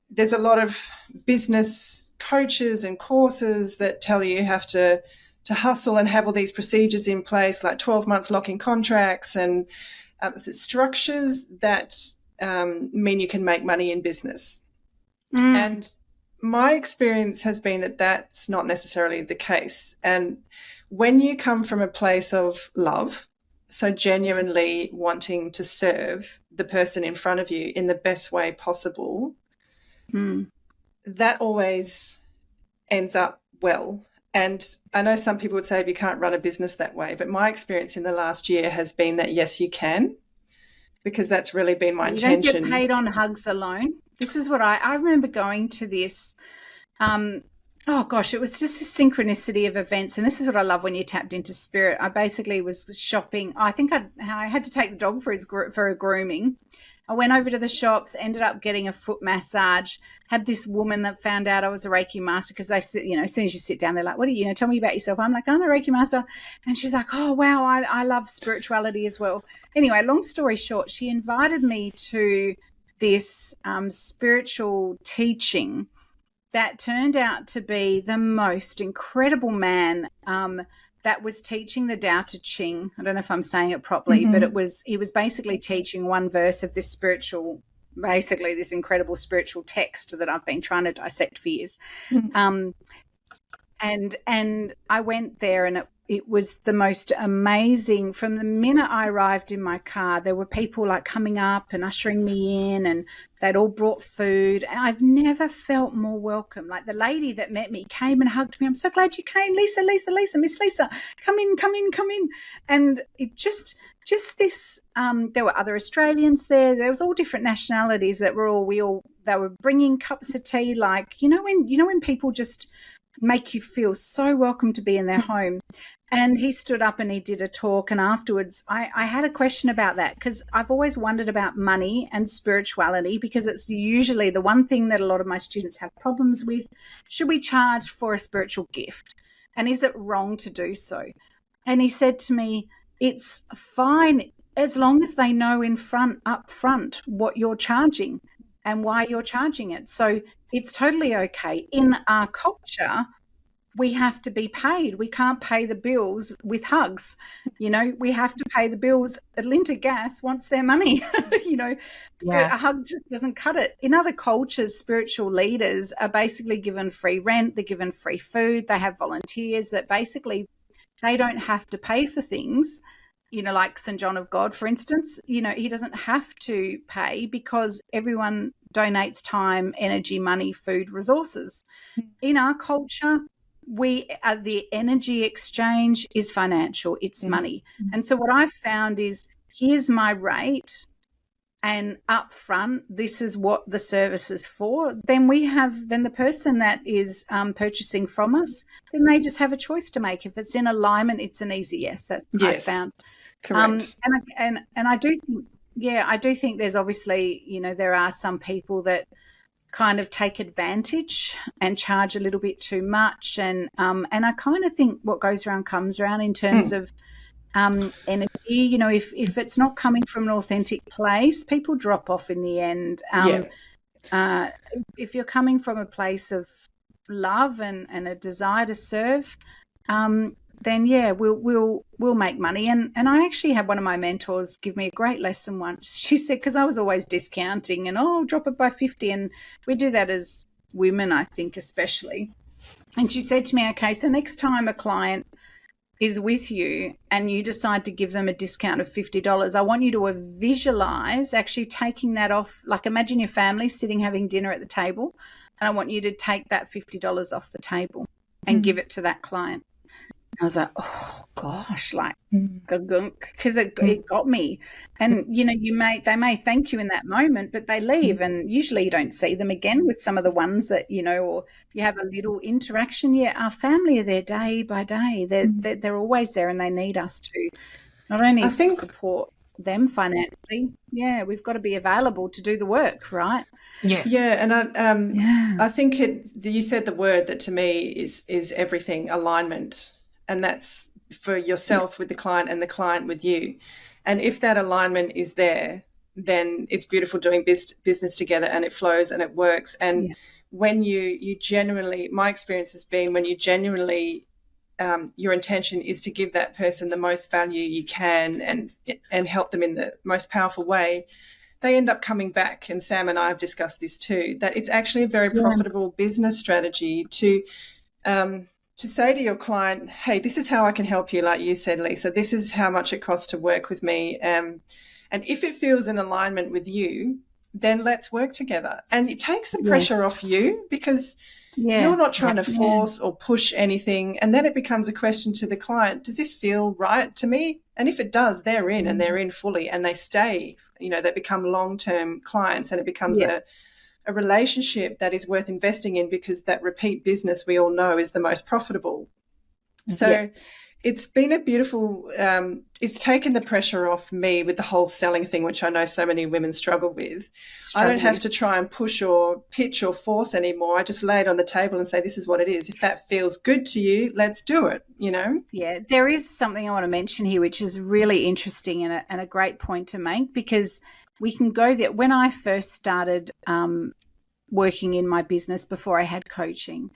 There's a lot of business coaches and courses that tell you have to hustle and have all these procedures in place, like 12 months locking contracts and the structures that mean you can make money in business. And my experience has been that that's not necessarily the case. And when you come from a place of love, so genuinely wanting to serve the person in front of you in the best way possible, that always ends up well. And I know some people would say you can't run a business that way, but my experience in the last year has been that yes, you can, because that's really been my intention. You don't get paid on hugs alone. This is what I remember going to this. Oh gosh, it was just a synchronicity of events, and this is what I love when you tapped into spirit. I basically was shopping. I think I had to take the dog for a grooming. I went over to the shops, ended up getting a foot massage, had this woman that found out I was a Reiki master, because they, as soon as you sit down, they're like, what do you, tell me about yourself. I'm like, I'm a Reiki master. And she's like, oh, wow, I love spirituality as well. Anyway, long story short, she invited me to this spiritual teaching that turned out to be the most incredible man that was teaching the Tao Te Ching. I don't know if I'm saying it properly, but he was basically teaching one verse of this this incredible spiritual text that I've been trying to dissect for years. And I went there, and it was the most amazing. From the minute I arrived in my car, there were people like coming up and ushering me in, and they'd all brought food. And I've never felt more welcome. Like the lady that met me came and hugged me. I'm so glad you came, Lisa, Miss Lisa. Come in. And it just this, there were other Australians there. There was all different nationalities that were they were bringing cups of tea. Like, when people just make you feel so welcome to be in their home. And he stood up and he did a talk, and afterwards I had a question about that, because I've always wondered about money and spirituality, because it's usually the one thing that a lot of my students have problems with. Should we charge for a spiritual gift? And is it wrong to do so? And he said to me, it's fine as long as they know up front what you're charging. and why you're charging it. So it's totally okay. In our culture, we have to be paid. We can't pay the bills with hugs. We have to pay the bills. Atlanta Gas wants their money. A hug just doesn't cut it. In other cultures, spiritual leaders are basically given free rent. They're given free food. They have volunteers that basically they don't have to pay for things. Like St. John of God, for instance, he doesn't have to pay because everyone donates time, energy, money, food, resources. In our culture, the energy exchange is financial, it's money. And so what I've found is, here's my rate, and up front, this is what the service is for. Then the person that is purchasing from us, then they just have a choice to make. If it's in alignment, it's an easy yes. That's what I've found. Correct. And I do think, I do think there's obviously, there are some people that kind of take advantage and charge a little bit too much, and I kind of think what goes around comes around in terms of energy. If it's not coming from an authentic place, people drop off in the end. If you're coming from a place of love and a desire to serve, then we'll make money. And I actually had one of my mentors give me a great lesson once. She said, because I was always discounting and drop it by 50, and we do that as women, I think, especially. And she said to me, okay, so next time a client is with you and you decide to give them a discount of $50, I want you to visualize actually taking that off. Like, imagine your family sitting having dinner at the table, and I want you to take that $50 off the table and give it to that client. I was like, oh gosh, because it got me. And they may thank you in that moment, but they leave, and usually you don't see them again. With some of the ones that or you have a little interaction. Our family are there day by day. They're always there, and they need us to not only support them financially. We've got to be available to do the work, right? And I think you said the word that to me is everything: alignment. And that's for yourself with the client and the client with you. And if that alignment is there, then it's beautiful doing business together, and it flows and it works. And when you genuinely, my experience has been, when you genuinely, your intention is to give that person the most value you can and help them in the most powerful way, they end up coming back. And Sam and I have discussed this too, that it's actually a very profitable business strategy to say to your client, hey, this is how I can help you, like you said, Lisa. This is how much it costs to work with me. And if it feels in alignment with you, then let's work together. And it takes the pressure off you, because you're not trying to force or push anything. And then it becomes a question to the client, does this feel right to me? And if it does, they're in, and they're in fully, and they stay. They become long-term clients, and it becomes a relationship that is worth investing in, because that repeat business, we all know, is the most profitable. So it's been a beautiful, it's taken the pressure off me with the whole selling thing, which I know so many women struggle with. I don't have to try and push or pitch or force anymore. I just lay it on the table and say, this is what it is. If that feels good to you, let's do it, Yeah, there is something I want to mention here, which is really interesting and a great point to make, because we can go there. When I first started working in my business before I had coaching,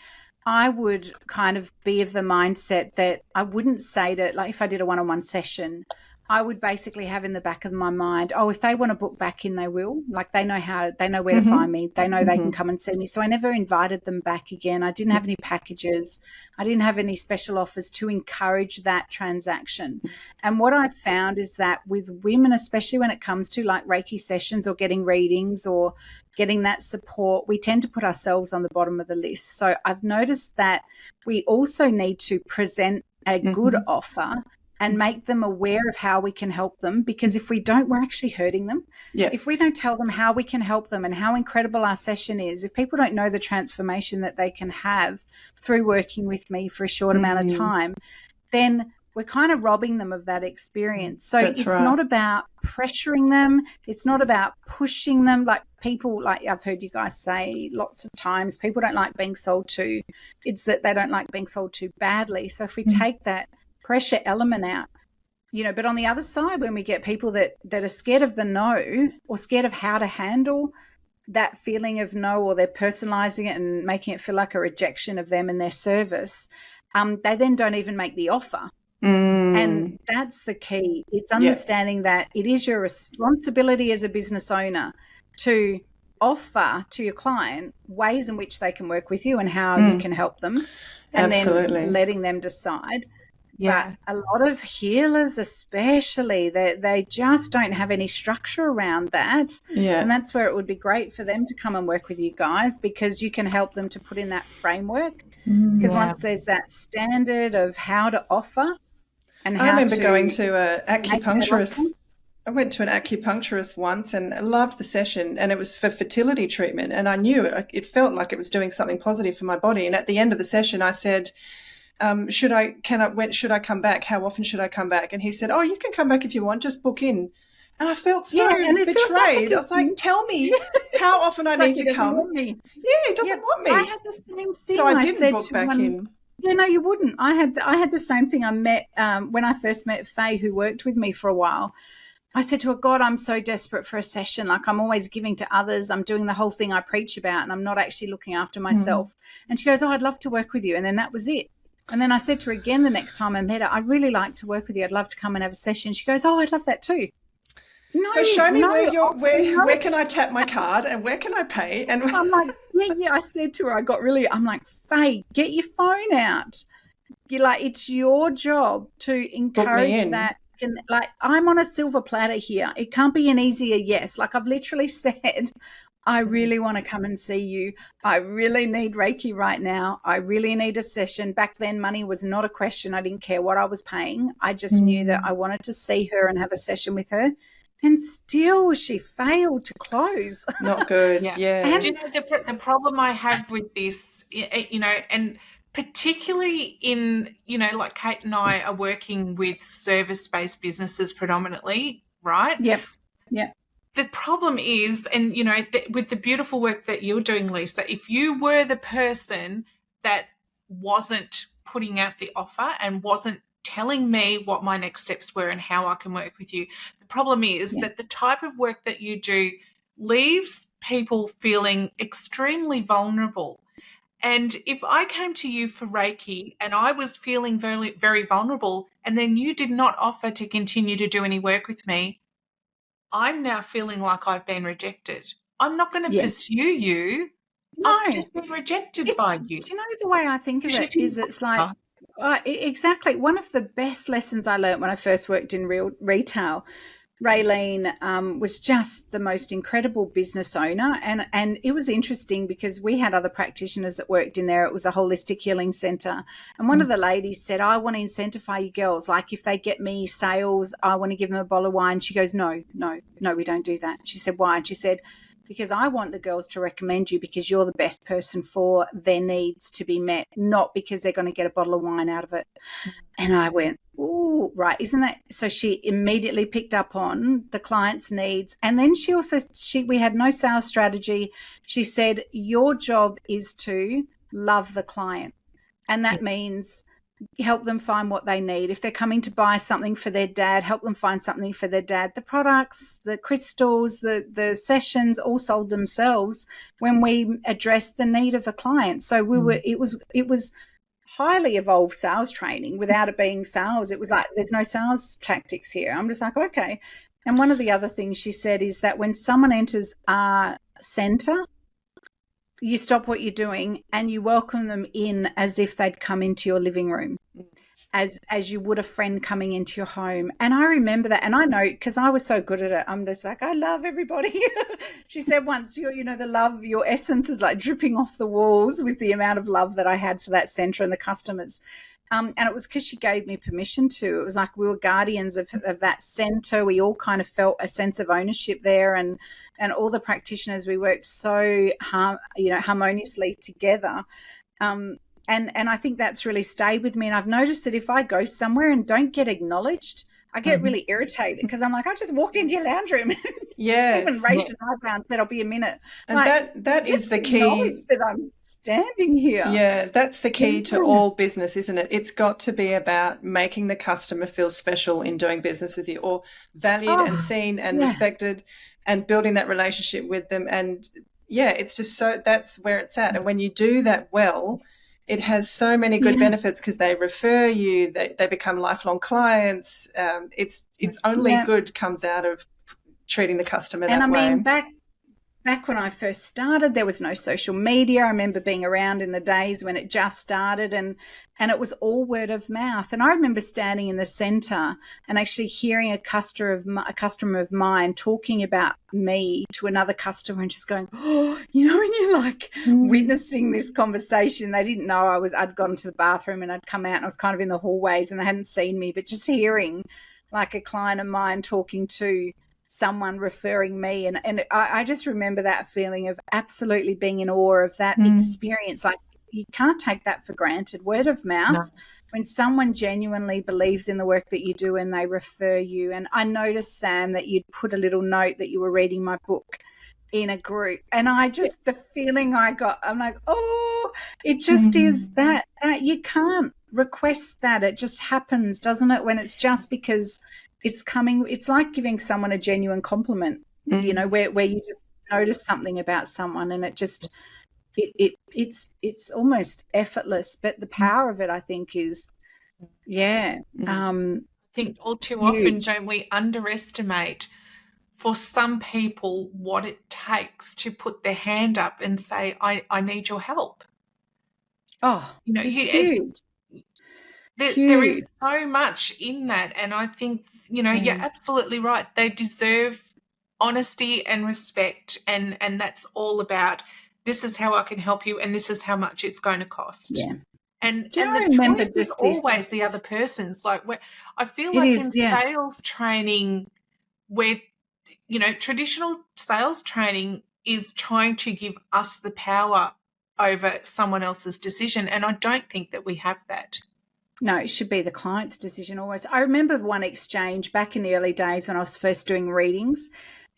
I would kind of be of the mindset that I wouldn't say that, like, if I did a one-on-one session, I would basically have in the back of my mind, if they want to book back in, they will. Like, they know where to find me. They know they can come and see me. So I never invited them back again. I didn't have any packages. I didn't have any special offers to encourage that transaction. And what I've found is that with women, especially when it comes to like Reiki sessions or getting readings or getting that support, we tend to put ourselves on the bottom of the list. So I've noticed that we also need to present a good offer and make them aware of how we can help them, because if we don't, we're actually hurting them. If we don't tell them how we can help them and how incredible our session is, if people don't know the transformation that they can have through working with me for a short amount of time, then we're kind of robbing them of that experience. So it's not about pressuring them. It's not about pushing them. Like people, like I've heard you guys say lots of times, people don't like being sold to. It's that they don't like being sold to badly. So if we take that pressure element out, but on the other side, when we get people that are scared of the no or scared of how to handle that feeling of no, or they're personalizing it and making it feel like a rejection of them and their service, they then don't even make the offer. And that's the key. It's understanding that it is your responsibility as a business owner to offer to your client ways in which they can work with you and how you can help them, and then letting them decide. Yeah. But a lot of healers especially, they just don't have any structure around that. Yeah. And that's where it would be great for them to come and work with you guys, because you can help them to put in that framework. Because once there's that standard of how to offer and how I remember going to an acupuncturist. I went to an acupuncturist once and I loved the session, and it was for fertility treatment. And I knew it felt like it was doing something positive for my body. And at the end of the session, I said, when should I come back? How often should I come back? And he said, oh, you can come back if you want, just book in. And I felt so betrayed. I was like, tell me how often I need to come. He doesn't want me. I had the same thing. So I didn't book back in. Yeah, no, you wouldn't. I had the same thing. I met when I first met Faye, who worked with me for a while. I said to her, God, I'm so desperate for a session. Like, I'm always giving to others. I'm doing the whole thing I preach about, and I'm not actually looking after myself. And she goes, oh, I'd love to work with you. And then that was it. And then I said to her again the next time I met her, I'd really like to work with you. I'd love to come and have a session. She goes, oh, I'd love that too. No, so show me where can I tap my card and where can I pay? And I'm like, yeah. I said to her, I'm like, Faye, get your phone out. You're like, it's your job to encourage that. And like, I'm on a silver platter here. It can't be an easier yes. Like, I've literally said, I really want to come and see you. I really need Reiki right now. I really need a session. Back then, money was not a question. I didn't care what I was paying. I just knew that I wanted to see her and have a session with her. And still she failed to close. Not good. Yeah. And you know, the problem I have with this, you know, and particularly in, you know, like Kate and I are working with service-based businesses predominantly, right? Yep. The problem is, and, you know, with the beautiful work that you're doing, Lisa, if you were the person that wasn't putting out the offer and wasn't telling me what my next steps were and how I can work with you, the problem is that the type of work that you do leaves people feeling extremely vulnerable. And if I came to you for Reiki and I was feeling very, very vulnerable, and then you did not offer to continue to do any work with me, I'm now feeling like I've been rejected. I'm not going to pursue you. No. I've just been rejected by you. Do you know the way I think of it is it's like, exactly. One of the best lessons I learned when I first worked in retail, Raylene was just the most incredible business owner. And it was interesting because we had other practitioners that worked in there. It was a holistic healing center. And one of the ladies said, I want to incentivize you girls. Like, if they get me sales, I want to give them a bottle of wine. She goes, no, we don't do that. She said, why? And she said, because I want the girls to recommend you because you're the best person for their needs to be met, not because they're going to get a bottle of wine out of it. And I went, oh, right, isn't that? So she immediately picked up on the client's needs. And then we had no sales strategy. She said, your job is to love the client. And that means help them find what they need. If they're coming to buy something for their dad, help them find something for their dad. The products, the crystals, the sessions all sold themselves when we addressed the need of the client. So it was highly evolved sales training without it being sales. It was like, there's no sales tactics here. I'm just like, okay. And one of the other things she said is that when someone enters our center, you stop what you're doing and you welcome them in as if they'd come into your living room, as you would a friend coming into your home. And I remember that, and I know because I was so good at it. I'm just like, I love everybody. She said once, the love, your essence is like dripping off the walls with the amount of love that I had for that center and the customers. And it was because she gave me permission to. It was like we were guardians of that center. We all kind of felt a sense of ownership there, and all the practitioners, we worked so harmoniously together. And I think that's really stayed with me. And I've noticed that if I go somewhere and don't get acknowledged, I get really irritated because I'm like, I just walked into your lounge room. Yes. Even raised an eyebrow and said, I'll be a minute. And like, that is the key. That I'm standing here. Yeah, that's the key to all business, isn't it? It's got to be about making the customer feel special in doing business with you, or valued and seen and respected, and building that relationship with them. And it's just so, that's where it's at. And when you do that well, it has so many good benefits because they refer you, they become lifelong clients. It's only good comes out of treating the customer that way. And I mean, back when I first started, there was no social media. I remember being around in the days when it just started, and it was all word of mouth. And I remember standing in the centre and actually hearing a customer of mine talking about me to another customer and just going, oh, you know, when you're like witnessing this conversation. They didn't know I'd gone to the bathroom and I'd come out and I was kind of in the hallways and they hadn't seen me, but just hearing like a client of mine talking to someone referring me, and I just remember that feeling of absolutely being in awe of that experience. Like, you can't take that for granted. Word of mouth, when someone genuinely believes in the work that you do and they refer you. And I noticed, Sam, that you'd put a little note that you were reading my book in a group, and I just, the feeling I got, I'm like, oh, it just is that you can't request that. It just happens, doesn't it, when it's just because it's coming. It's like giving someone a genuine compliment, you know, where you just notice something about someone and it just it's almost effortless. But the power of it, I think, is I think all too often, don't we underestimate for some people what it takes to put their hand up and say, I need your help. Oh, you know, it's huge. There is so much in that, and I think, you know, you're absolutely right. They deserve honesty and respect, and that's all about, this is how I can help you and this is how much it's going to cost. Yeah. And the choice is always the other person's. Like, I feel like in sales training, where, you know, traditional sales training is trying to give us the power over someone else's decision, and I don't think that we have that. No, it should be the client's decision always. I remember one exchange back in the early days when I was first doing readings,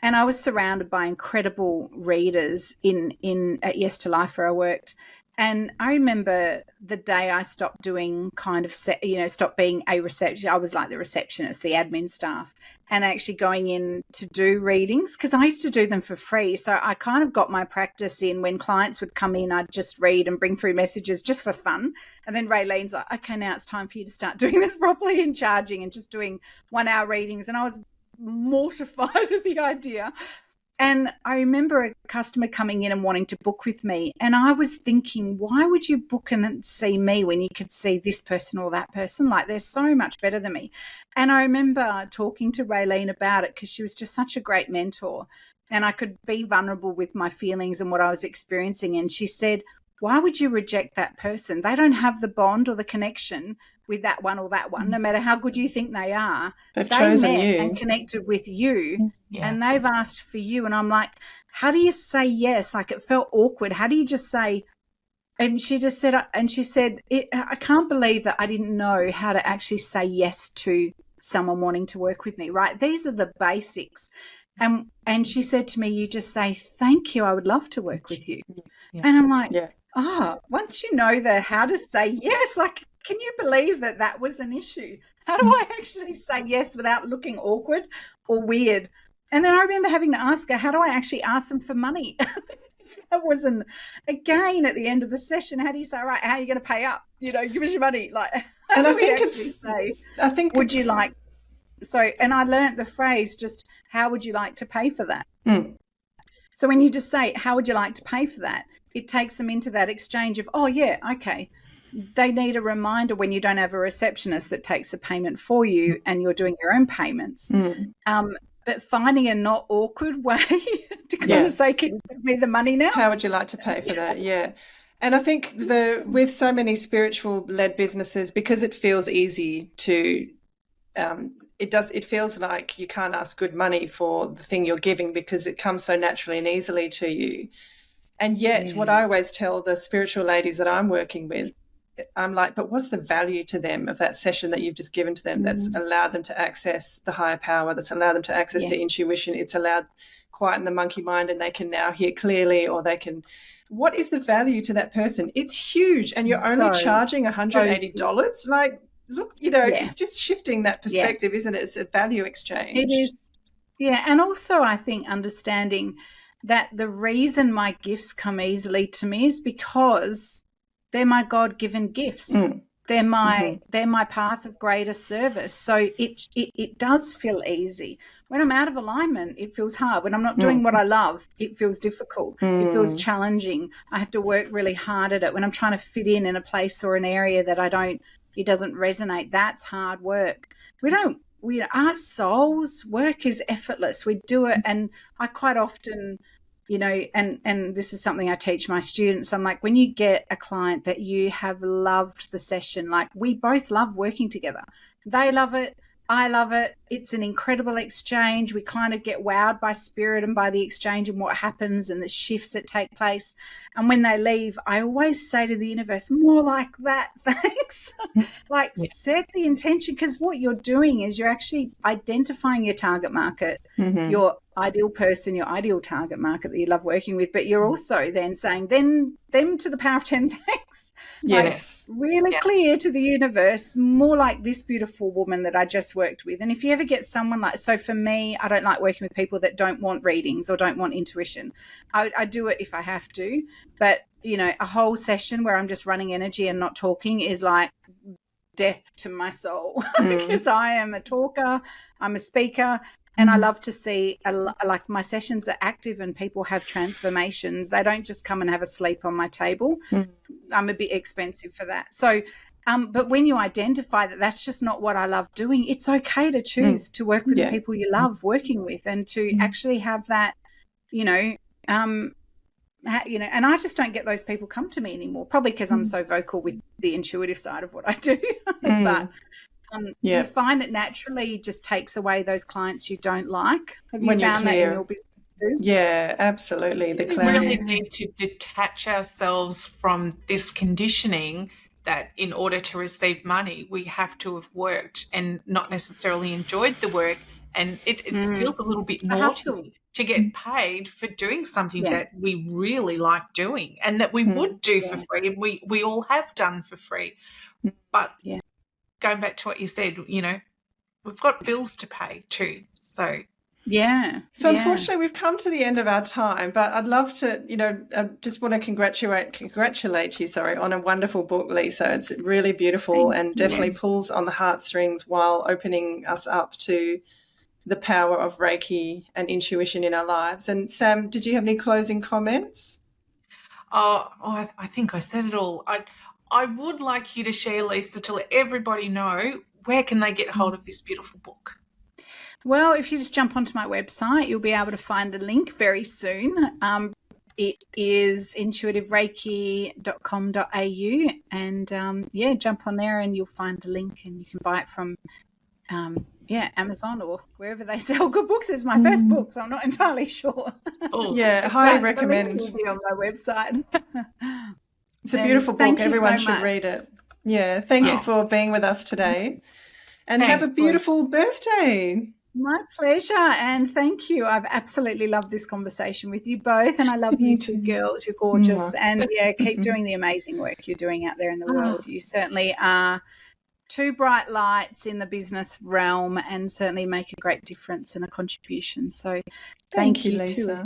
and I was surrounded by incredible readers at Yes to Life where I worked. And I remember the day I stopped doing stopped being a receptionist. I was like the receptionist, the admin staff, and actually going in to do readings, because I used to do them for free. So I kind of got my practice in. When clients would come in, I'd just read and bring through messages just for fun. And then Raylene's like, okay, now it's time for you to start doing this properly and charging and just doing 1 hour readings. And I was mortified at the idea. And I remember a customer coming in and wanting to book with me. And I was thinking, why would you book and see me when you could see this person or that person? Like, they're so much better than me. And I remember talking to Raylene about it, because she was just such a great mentor. And I could be vulnerable with my feelings and what I was experiencing. And she said, why would you reject that person? They don't have the bond or the connection with that one or that one, no matter how good you think they are. They've chosen you and connected with you, and they've asked for you. And I'm like, how do you say yes? Like, it felt awkward. How do you just say? And she just said, I can't believe that I didn't know how to actually say yes to someone wanting to work with me, right? These are the basics. And she said to me, you just say, thank you, I would love to work with you. Yeah. And I'm like, once you know how to say yes, like, can you believe that was an issue? How do I actually say yes without looking awkward or weird? And then I remember having to ask her, how do I actually ask them for money? That wasn't, again, at the end of the session, how do you say, all right, how are you going to pay up? You know, give us your money. Like, and would you like, and I learned the phrase, just, how would you like to pay for that? So when you just say, how would you like to pay for that? It takes them into that exchange of, oh, yeah, okay. They need a reminder when you don't have a receptionist that takes a payment for you and you're doing your own payments. But finding a not awkward way to kind of say, can you give me the money now? How would you like to pay for that? Yeah. And I think with so many spiritual-led businesses, because it feels easy to it feels like you can't ask good money for the thing you're giving, because it comes so naturally and easily to you. And yet what I always tell the spiritual ladies that I'm working with, I'm like, but what's the value to them of that session that you've just given to them that's allowed them to access the higher power, that's allowed them to access their intuition, it's allowed quieten the monkey mind and they can now hear clearly, or they can, what is the value to that person? It's huge. And you're only charging $180. Like, look, you know, it's just shifting that perspective, isn't it? It's a value exchange. It is. Yeah. And also I think understanding that the reason my gifts come easily to me is because they're my God-given gifts. They're my path of greater service. So it does feel easy. When I'm out of alignment, it feels hard. When I'm not doing what I love, it feels difficult. It feels challenging. I have to work really hard at it. When I'm trying to fit in a place or an area that it doesn't resonate, that's hard work. Our soul's work is effortless. We do it. And I quite often, and this is something I teach my students. I'm like, when you get a client that you have loved the session, like we both love working together. They love it. I love it. It's an incredible exchange. We kind of get wowed by spirit and by the exchange and what happens and the shifts that take place. And when they leave, I always say to the universe, more like that, thanks. Set the intention, because what you're doing is you're actually identifying your target market, your ideal person, your ideal target market that you love working with, but you're also then saying, them to the power of 10 thanks. Yes. Really clear to the universe, more like this beautiful woman that I just worked with. And if you ever get someone so for me, I don't like working with people that don't want readings or don't want intuition. I do it if I have to, but a whole session where I'm just running energy and not talking is like death to my soul because I am a talker, I'm a speaker, and I love to see like my sessions are active and people have transformations. They don't just come and have a sleep on my table. I'm a bit expensive for that. So but when you identify that that's just not what I love doing, it's okay to choose to work with the people you love working with and to actually have that, and I just don't get those people come to me anymore, probably because I'm so vocal with the intuitive side of what I do. But you find it naturally just takes away those clients you don't like. Have you found that in your business too? Yeah, absolutely. We really need to detach ourselves from this conditioning that in order to receive money, we have to have worked and not necessarily enjoyed the work. And it feels a little bit naughty to get paid for doing something that we really like doing and that we would do for free. And we all have done for free. But going back to what you said, we've got bills to pay too. So unfortunately we've come to the end of our time, but I'd love to, I just want to congratulate you, on a wonderful book, Lisa. It's really beautiful and definitely pulls on the heartstrings while opening us up to the power of Reiki and intuition in our lives. And Sam, did you have any closing comments? I think I said it all. I would like you to share, Lisa, to let everybody know where can they get hold of this beautiful book. Well, if you just jump onto my website, you'll be able to find a link very soon. It is intuitivereiki.com.au and jump on there and you'll find the link and you can buy it from Amazon or wherever they sell good books. It's my first book, so I'm not entirely sure. Highly recommend. It will be on my website. It's a beautiful book. Everyone should read it. Yeah, thank you for being with us today. And have a beautiful birthday. My pleasure, and thank you. I've absolutely loved this conversation with you both, and I love you two girls. You're gorgeous, and keep doing the amazing work you're doing out there in the world. You certainly are two bright lights in the business realm and certainly make a great difference and a contribution. So thank you, Lisa.